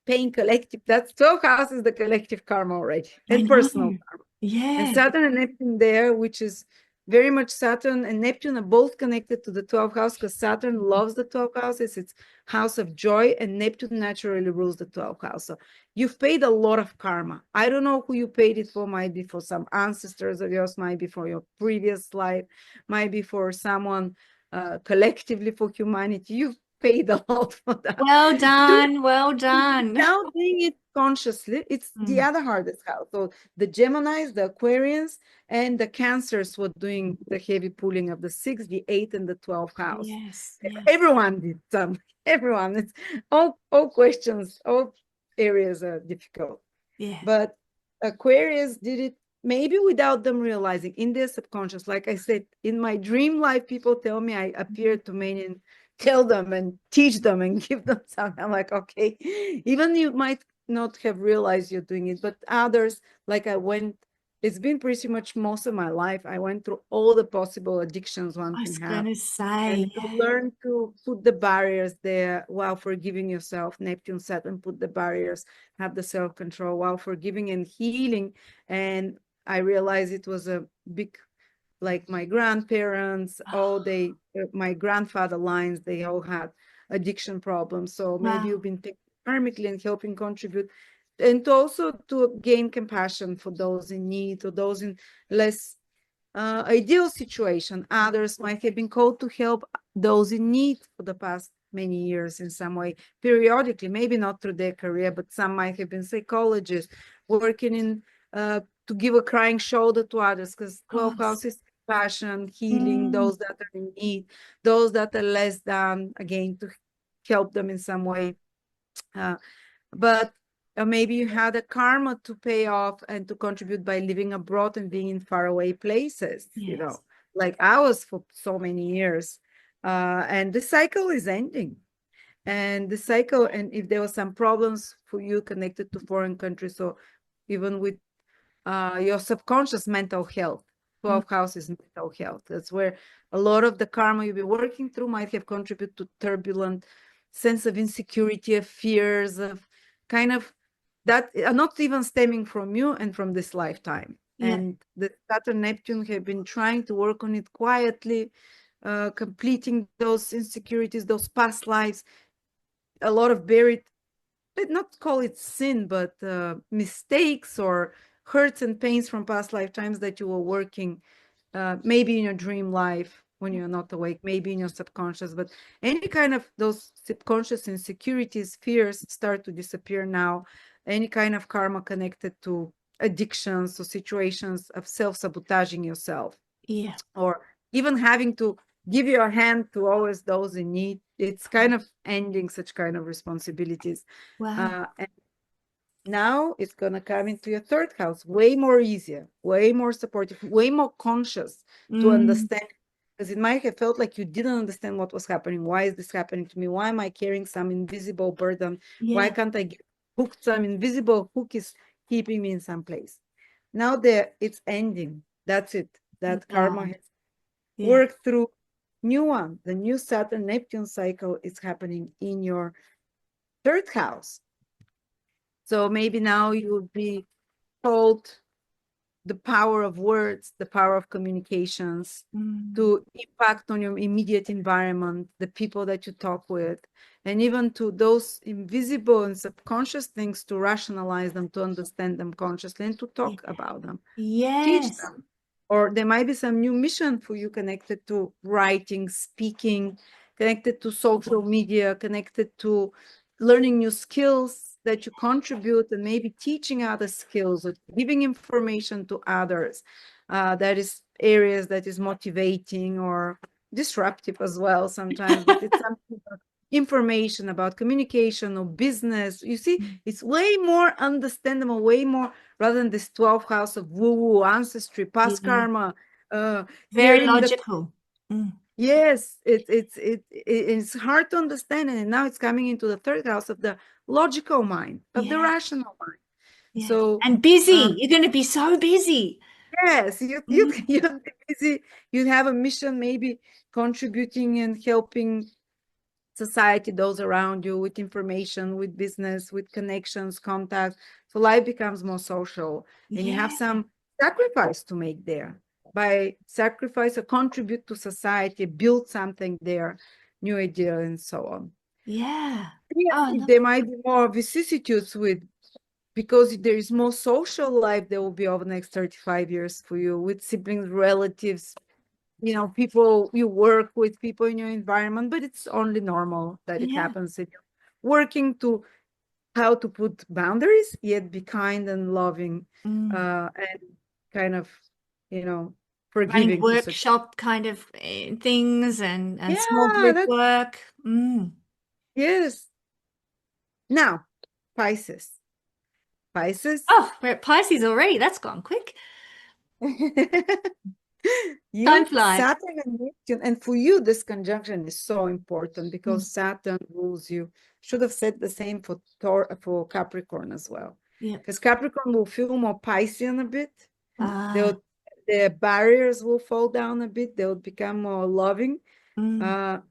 Speaker 2: paying collective, that's 12th house is the collective karma already,
Speaker 1: I
Speaker 2: and
Speaker 1: know.
Speaker 2: personal karma. And
Speaker 1: Yeah.
Speaker 2: Saturn and Neptune there, which is very much, Saturn and Neptune are both connected to the 12th house, because Saturn loves the 12th house. It's its house of joy, and Neptune naturally rules the 12th house. So you've paid a lot of karma. I don't know who you paid it for. Might be for some ancestors of yours, might be for your previous life, might be for someone collectively, for humanity. You've paid a lot for that.
Speaker 1: Well
Speaker 2: Doing
Speaker 1: done. Well done.
Speaker 2: Now doing it consciously, it's the other hardest house. So the Geminis, the Aquarians, and the Cancers were doing the heavy pulling of the 6th, the 8th, and the 12th house.
Speaker 1: Yes, yes,
Speaker 2: Everyone did some. Everyone. It's all questions, all areas are difficult.
Speaker 1: yeah.
Speaker 2: But Aquarius did it maybe without them realizing in their subconscious. Like I said, in my dream life, people tell me I appear to many and tell them and teach them and give them something. I'm like, okay, even you might not have realized you're doing it, but others, like it's been pretty much most of my life. I went through all the possible addictions one
Speaker 1: I
Speaker 2: can
Speaker 1: was
Speaker 2: have.
Speaker 1: gonna say,
Speaker 2: And to learn to put the barriers there while forgiving yourself. Neptune, Saturn, put the barriers, have the self-control while forgiving and healing. And I realized it was a big, like my grandparents, my grandfather lines, they all had addiction problems. So maybe
Speaker 1: wow.
Speaker 2: you've been taking karmically and helping contribute. And also to gain compassion for those in need or those in less ideal situation. Others might have been called to help those in need for the past many years in some way, periodically, maybe not through their career, but some might have been psychologists working in to give a crying shoulder to others, because 12
Speaker 1: Course.
Speaker 2: house is compassion, healing those that are in need, those that are less than, again, to help them in some way. But maybe you had a karma to pay off and to contribute by living abroad and being in faraway places,
Speaker 1: Yes.
Speaker 2: like I was for so many years. And the cycle is ending. And the cycle, and if there were some problems for you connected to foreign countries, so even with your subconscious mental health, 12th house is mental health. That's where a lot of the karma you'll be working through might have contributed to turbulent sense of insecurity, of fears, of kind of that are not even stemming from you and from this lifetime.
Speaker 1: Yeah.
Speaker 2: And the Saturn Neptune have been trying to work on it quietly, completing those insecurities, those past lives, a lot of buried, let's not call it sin, but mistakes or hurts and pains from past lifetimes that you were working, maybe in your dream life when you're not awake, maybe in your subconscious, but any kind of those subconscious insecurities, fears start to disappear now. Any kind of karma connected to addictions or situations of self-sabotaging yourself,
Speaker 1: Yeah.
Speaker 2: or even having to give your hand to always those in need, it's kind of ending such kind of responsibilities.
Speaker 1: Wow.
Speaker 2: And now it's going to come into your 3rd house, way more easier, way more supportive, way more conscious to understand, because it might have felt like you didn't understand what was happening. Why is this happening to me? Why am I carrying some invisible burden? Why
Speaker 1: Yeah.
Speaker 2: can't I get hooked? Some invisible hook is keeping me in some place. Now it's ending. That's it. That karma
Speaker 1: Wow.
Speaker 2: has
Speaker 1: Yeah.
Speaker 2: worked through. New one, the new Saturn Neptune cycle is happening in your 3rd house. So maybe now you will be told the power of words, the power of communications to impact on your immediate environment, the people that you talk with, and even to those invisible and subconscious things, to rationalize them, to understand them consciously, and to talk about them, teach
Speaker 1: Yes.
Speaker 2: them. Or there might be some new mission for you connected to writing, speaking, connected to social media, connected to learning new skills that you contribute, and maybe teaching other skills or giving information to others. That is areas that is motivating or disruptive as well sometimes, but it's something about information about communication or business. You see, it's way more understandable, way more, rather than this 12th house of woo-woo, ancestry, past
Speaker 1: Yeah.
Speaker 2: karma,
Speaker 1: Very
Speaker 2: hearing the
Speaker 1: logical.
Speaker 2: yes, it's hard to understand, and now it's coming into the 3rd house of the logical mind, of the
Speaker 1: Yeah.
Speaker 2: rational mind.
Speaker 1: Yeah.
Speaker 2: So
Speaker 1: And busy. You're going to be so busy.
Speaker 2: yes, you'd be busy. You'd have a mission, maybe contributing and helping society, those around you, with information, with business, with connections, contacts. So life becomes more social, and you have
Speaker 1: Yeah.
Speaker 2: some sacrifice to make there. By sacrifice or contribute to society, build something there, new idea, and so on.
Speaker 1: Yeah.
Speaker 2: Yeah,
Speaker 1: Oh,
Speaker 2: there might be more vicissitudes with, because there is more social life there will be over the next 35 years for you, with siblings, relatives, you know, people, you work with people in your environment, but it's only normal that it
Speaker 1: Yeah.
Speaker 2: happens. And you're working to how to put boundaries, yet be kind and loving,
Speaker 1: Mm.
Speaker 2: and kind of, you know,
Speaker 1: Running
Speaker 2: forgiving to such.
Speaker 1: workshop kind of things and small
Speaker 2: Yeah,
Speaker 1: group
Speaker 2: that's
Speaker 1: work. Mm.
Speaker 2: yes. Now, Pisces. Pisces.
Speaker 1: Oh, we're at Pisces already. That's gone quick. Time
Speaker 2: You,
Speaker 1: flies.
Speaker 2: Saturn and Neptune, and for you, this conjunction is so important
Speaker 1: Mm.
Speaker 2: because Saturn rules you. Should have said the same for for Capricorn as well,
Speaker 1: Yeah.
Speaker 2: because Capricorn will feel more Piscean a bit.
Speaker 1: Ah,
Speaker 2: They'll, their barriers will fall down a bit. They'll become more loving,
Speaker 1: mm.
Speaker 2: uh,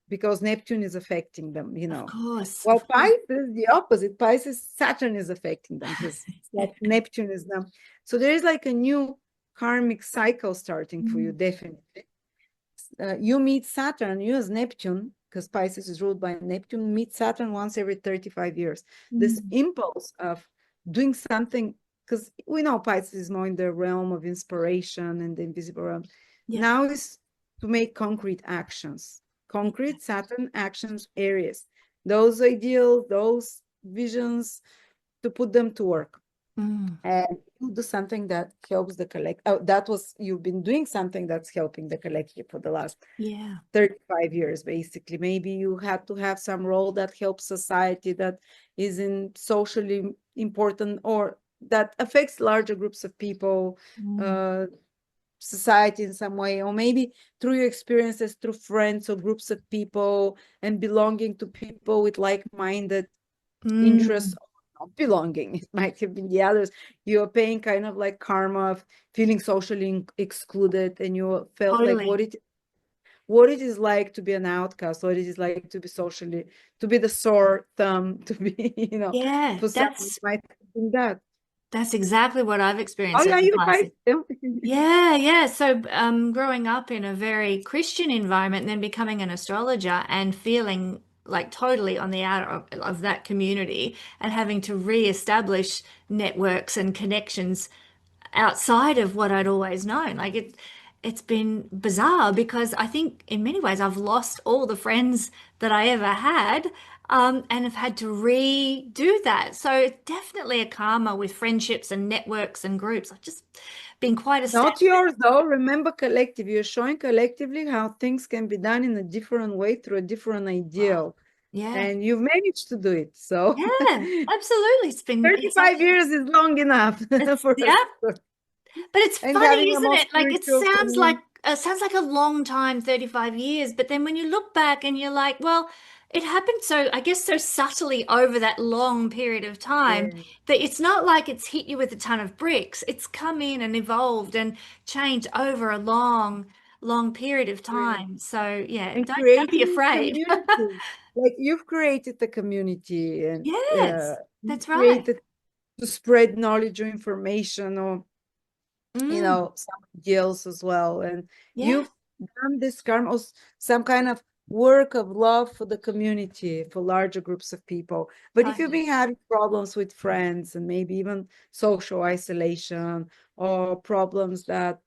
Speaker 2: because Neptune is affecting them, you
Speaker 1: Of
Speaker 2: know.
Speaker 1: course,
Speaker 2: Well,
Speaker 1: of course.
Speaker 2: Pisces, the opposite. Pisces, Saturn is affecting them because it's like Neptune is them. So there is like a new karmic cycle starting for you,
Speaker 1: Mm.
Speaker 2: definitely. You meet Saturn, you as Neptune, because Pisces is ruled by Neptune, meet Saturn once every 35 years. This
Speaker 1: Mm.
Speaker 2: impulse of doing something, because we know Pisces is more in the realm of inspiration and the invisible realm.
Speaker 1: Yeah.
Speaker 2: Now is to make concrete actions, concrete Saturn actions, Aries. Those ideals, those visions, to put them to work.
Speaker 1: Mm.
Speaker 2: And you do something that helps the collective. Oh, that was, you've been doing something that's helping the collective for the last
Speaker 1: Yeah.
Speaker 2: 35 years, basically. Maybe you had to have some role that helps society, that isn't socially important, or that affects larger groups of people,
Speaker 1: Mm.
Speaker 2: uh, society in some way, or maybe through your experiences, through friends or groups of people, and belonging to people with like-minded interests,
Speaker 1: Mm.
Speaker 2: or not belonging. It might have been the others. You're paying kind of like karma of feeling socially excluded, and you felt like
Speaker 1: Totally.
Speaker 2: what it is like to be an outcast, what it is like to be socially, to be the sore thumb, to be, you know,
Speaker 1: Yeah,
Speaker 2: for some it might have been that.
Speaker 1: that's exactly what I've
Speaker 2: Oh
Speaker 1: experienced as
Speaker 2: yeah,
Speaker 1: a
Speaker 2: you guys.
Speaker 1: Pisces. Yeah, yeah. So, growing up in a very Christian environment and then becoming an astrologer and feeling like totally on the outer of that community and having to re-establish networks and connections outside of what I'd always known. Like it's been bizarre because I think in many ways I've lost all the friends that I ever had, and have had to redo that. So it's definitely a karma with friendships and networks and groups. I've just been quite
Speaker 2: Not
Speaker 1: established.
Speaker 2: yours though. Remember collective. You're showing collectively how things can be done in a different way through a different
Speaker 1: Wow.
Speaker 2: ideal.
Speaker 1: Yeah.
Speaker 2: And you've managed to do it. So
Speaker 1: Yeah, absolutely. It's
Speaker 2: 35
Speaker 1: actually,
Speaker 2: years is long enough
Speaker 1: it's,
Speaker 2: for
Speaker 1: yeah.
Speaker 2: us.
Speaker 1: But it's
Speaker 2: And
Speaker 1: funny,
Speaker 2: having a
Speaker 1: isn't
Speaker 2: more
Speaker 1: it? Like it
Speaker 2: spiritual community.
Speaker 1: sounds like a long time, 35 years, but then when you look back and you're like, well, it happened so, I guess, so subtly over that long period of time
Speaker 2: Yeah.
Speaker 1: that it's not like it's hit you with a ton of bricks. It's come in and evolved and changed over a long period of
Speaker 2: Yeah.
Speaker 1: time. So yeah,
Speaker 2: And
Speaker 1: don't be
Speaker 2: creating a
Speaker 1: afraid.
Speaker 2: community. Like you've created the community, and
Speaker 1: Yes,
Speaker 2: you
Speaker 1: that's right.
Speaker 2: created to spread knowledge or information, or you
Speaker 1: Mm,
Speaker 2: know, some deals as well. And
Speaker 1: yeah,
Speaker 2: you've done this karma, or some kind of work of love for the community, for larger groups of people. But if you've
Speaker 1: totally.
Speaker 2: been having problems with friends and maybe even social isolation, or problems that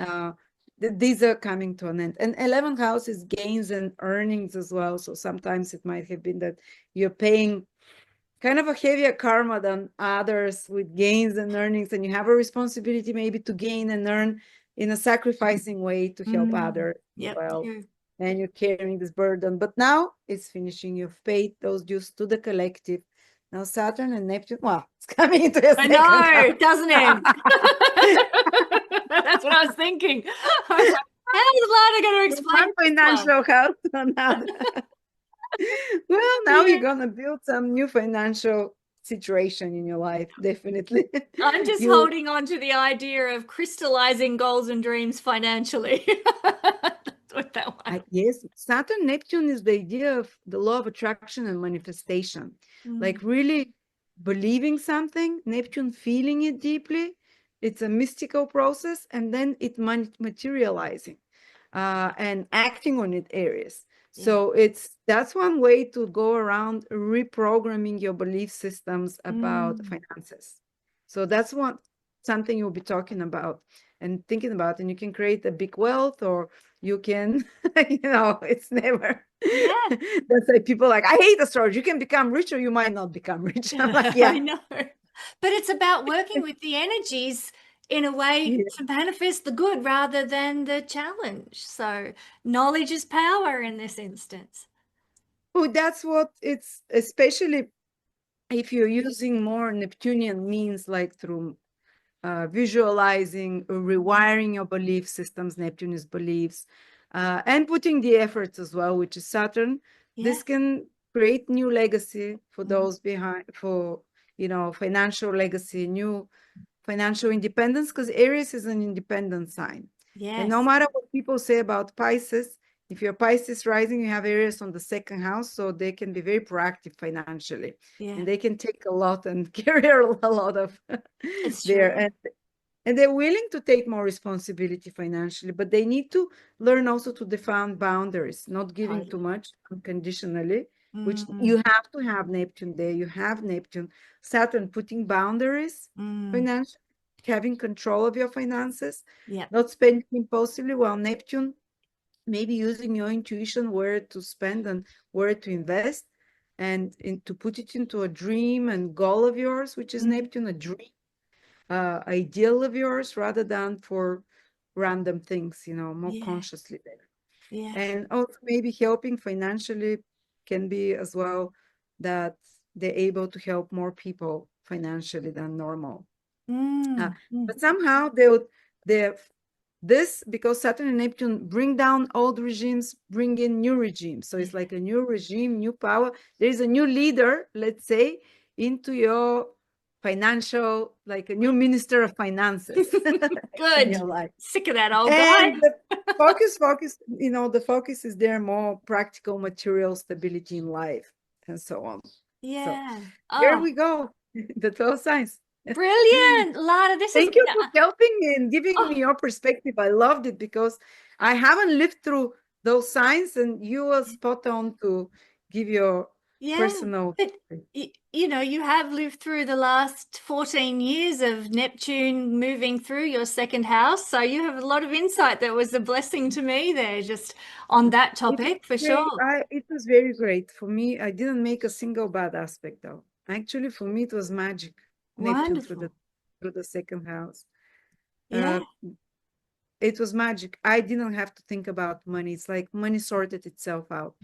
Speaker 2: uh, these are coming to an end. And 11th house is gains and earnings as well. So sometimes it might have been that you're paying kind of a heavier karma than others with gains and earnings, and you have a responsibility maybe to gain and earn in a sacrificing way to help
Speaker 1: Mm,
Speaker 2: others as
Speaker 1: yep,
Speaker 2: well.
Speaker 1: true.
Speaker 2: And you're carrying this burden. But now it's finishing. You've paid those dues to the collective. Now Saturn and Neptune, well, it's coming into a
Speaker 1: I
Speaker 2: second house.
Speaker 1: know, doesn't it? That's what I was thinking. I was like, how's Lada going to
Speaker 2: From
Speaker 1: explain
Speaker 2: one
Speaker 1: this one?
Speaker 2: financial house to another. Well, now
Speaker 1: Yeah.
Speaker 2: you're gonna build some new financial situation in your life, definitely.
Speaker 1: I'm just
Speaker 2: You,
Speaker 1: holding on to the idea of crystallizing goals and dreams financially. That's what that one.
Speaker 2: yes, Saturn Neptune is the idea of the law of attraction and manifestation.
Speaker 1: Mm,
Speaker 2: Like really believing something, Neptune feeling it deeply. It's a mystical process, and then it materializing, and acting on it, Aries.
Speaker 1: yeah.
Speaker 2: So that's one way to go around reprogramming your belief systems about
Speaker 1: Mm,
Speaker 2: finances. So that's one something you'll be talking about. and thinking about, and you can create a big wealth, or you can, it's never.
Speaker 1: Yeah.
Speaker 2: That's like people like, I hate astrology. You can become rich or you might not become rich. I'm like, yeah.
Speaker 1: I know. But it's about working with the energies in a way
Speaker 2: Yeah.
Speaker 1: to manifest the good rather than the challenge. So knowledge is power in this instance.
Speaker 2: Oh, that's what it's, especially if you're using more Neptunian means, like through visualizing, rewiring your belief systems, Neptune is beliefs, and putting the efforts as well, which is Saturn.
Speaker 1: Yeah.
Speaker 2: This can create new legacy for
Speaker 1: Mm.
Speaker 2: those behind, for, financial legacy, new financial independence, because Aries is an independent sign. And no
Speaker 1: Yes.
Speaker 2: matter what people say about Pisces, if you're Pisces rising, you have Aries on the second house, so they can be very proactive financially,
Speaker 1: Yeah.
Speaker 2: and they can take a lot and carry a lot of
Speaker 1: It's
Speaker 2: there.
Speaker 1: true.
Speaker 2: And they're willing to take more responsibility financially, but they need to learn also to define boundaries, not giving too
Speaker 1: Totally.
Speaker 2: much unconditionally, which you
Speaker 1: Mm,
Speaker 2: have to have Neptune there. You have Neptune, Saturn putting boundaries,
Speaker 1: mm.
Speaker 2: financial, having control of your finances,
Speaker 1: Yeah.
Speaker 2: not spending impulsively, while Neptune, maybe using your intuition where to spend and where to invest, and to put it into a dream and goal of yours, which is
Speaker 1: Mm.
Speaker 2: Neptune, a dream, ideal of yours, rather than for random things, more
Speaker 1: Yeah.
Speaker 2: consciously there.
Speaker 1: Yeah.
Speaker 2: And also maybe helping financially can be as well, that they're able to help more people financially than normal. Uh,
Speaker 1: Mm, mm.
Speaker 2: but somehow they this, because Saturn and Neptune bring down old regimes, bring in new regimes. So it's
Speaker 1: Yeah.
Speaker 2: like a new regime, new power. There is a new leader, let's say, into your financial, like a new minister of finances in
Speaker 1: Good.
Speaker 2: your life.
Speaker 1: Sick of that old guy.
Speaker 2: And the focus, the focus is there, more practical material stability in life and so on. So
Speaker 1: Yeah.
Speaker 2: here
Speaker 1: Oh,
Speaker 2: we go, the 12 signs.
Speaker 1: brilliant. Lada, this has
Speaker 2: Thank you
Speaker 1: been
Speaker 2: for helping me and giving
Speaker 1: oh,
Speaker 2: me your perspective. I loved it because I haven't lived through those signs, and you were spot on to give your
Speaker 1: yeah.
Speaker 2: personal.
Speaker 1: But you have lived through the last 14 years of Neptune moving through your second house. So you have a lot of insight that was a blessing to me there, just on that
Speaker 2: It
Speaker 1: topic for
Speaker 2: was very,
Speaker 1: sure.
Speaker 2: it was very great for me. I didn't make a single bad aspect though. Actually, for me, it was magic. Neptune
Speaker 1: Wonderful.
Speaker 2: through the second house.
Speaker 1: Yeah.
Speaker 2: Uh, it was magic. I didn't have to think about money. It's like money sorted itself out.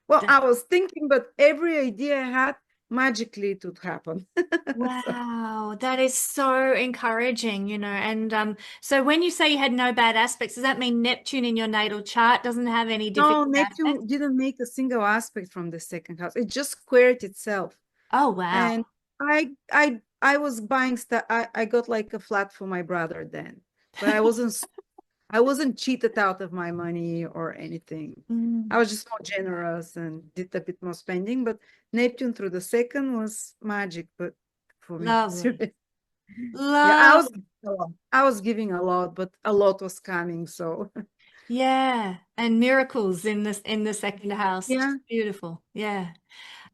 Speaker 2: Well, I was thinking, but every idea I had, magically it would happen. So,
Speaker 1: Wow, that is so encouraging, And so when you say you had no bad aspects, does that mean Neptune in your natal chart doesn't have any
Speaker 2: no,
Speaker 1: difficult aspects?
Speaker 2: Neptune didn't make a single aspect from the second house. It just squared itself.
Speaker 1: Oh, wow.
Speaker 2: And I was buying stuff. I got like a flat for my brother then, but I wasn't cheated out of my money or anything. I
Speaker 1: Mm,
Speaker 2: was just more generous and did a bit more spending. But Neptune through the second was magic, but for me,
Speaker 1: lovely.
Speaker 2: seriously. Yeah, I was
Speaker 1: Love.
Speaker 2: giving a lot. I was giving a lot, but a lot was coming. So
Speaker 1: Yeah. And miracles in the second house.
Speaker 2: yeah,
Speaker 1: Just beautiful. Yeah.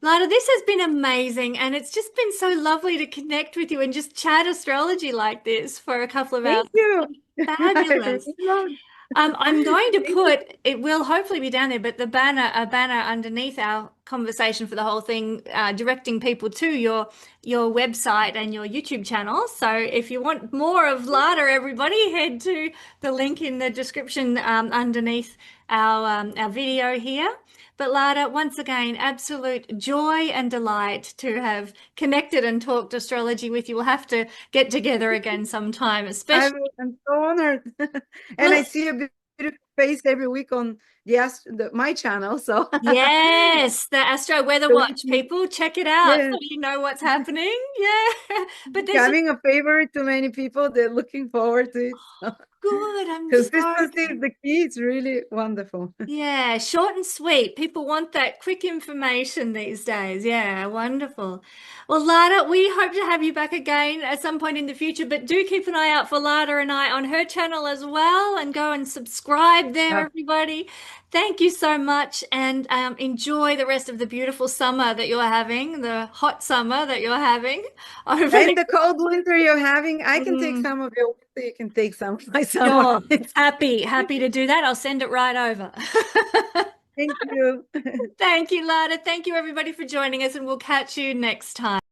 Speaker 1: Lada, this has been amazing, and it's just been so lovely to connect with you and just chat astrology like this for a couple of hours.
Speaker 2: thank you. I
Speaker 1: Fabulous.
Speaker 2: really love
Speaker 1: I'm going to
Speaker 2: Thank you.
Speaker 1: put, it will hopefully be down there, but a banner underneath our conversation for the whole thing, directing people to your website and your YouTube channel. So if you want more of Lada, everybody, head to the link in the description underneath our video here. But Lada, once again, absolute joy and delight to have connected and talked astrology with you. We'll have to get together again sometime, especially.
Speaker 2: I'm so honored. And
Speaker 1: Well,
Speaker 2: I see a beautiful face every week on my channel. So
Speaker 1: yes, the Astro Weather
Speaker 2: so
Speaker 1: Watch, people, check it out
Speaker 2: yeah,
Speaker 1: so you know what's happening. Yeah. But there's just
Speaker 2: becoming a favorite to many people. They're looking forward to it. So
Speaker 1: good. I'm so
Speaker 2: consistency
Speaker 1: glad.
Speaker 2: is the key. It's really wonderful.
Speaker 1: Yeah, short and sweet. People want that quick information these days. Yeah, wonderful. Well, Lada, we hope to have you back again at some point in the future, but do keep an eye out for Lada and I on her channel as well, and go and subscribe right there, everybody. Thank you so much, and enjoy the rest of the beautiful summer that you're having, the hot summer that you're having over
Speaker 2: And the cold winter you're having, I can take
Speaker 1: Mm,
Speaker 2: some of your winter, you can take some of my summer.
Speaker 1: sure. Happy to do that. I'll send it right over.
Speaker 2: Thank you.
Speaker 1: Thank you, Lada. Thank you, everybody, for joining us, and we'll catch you next time.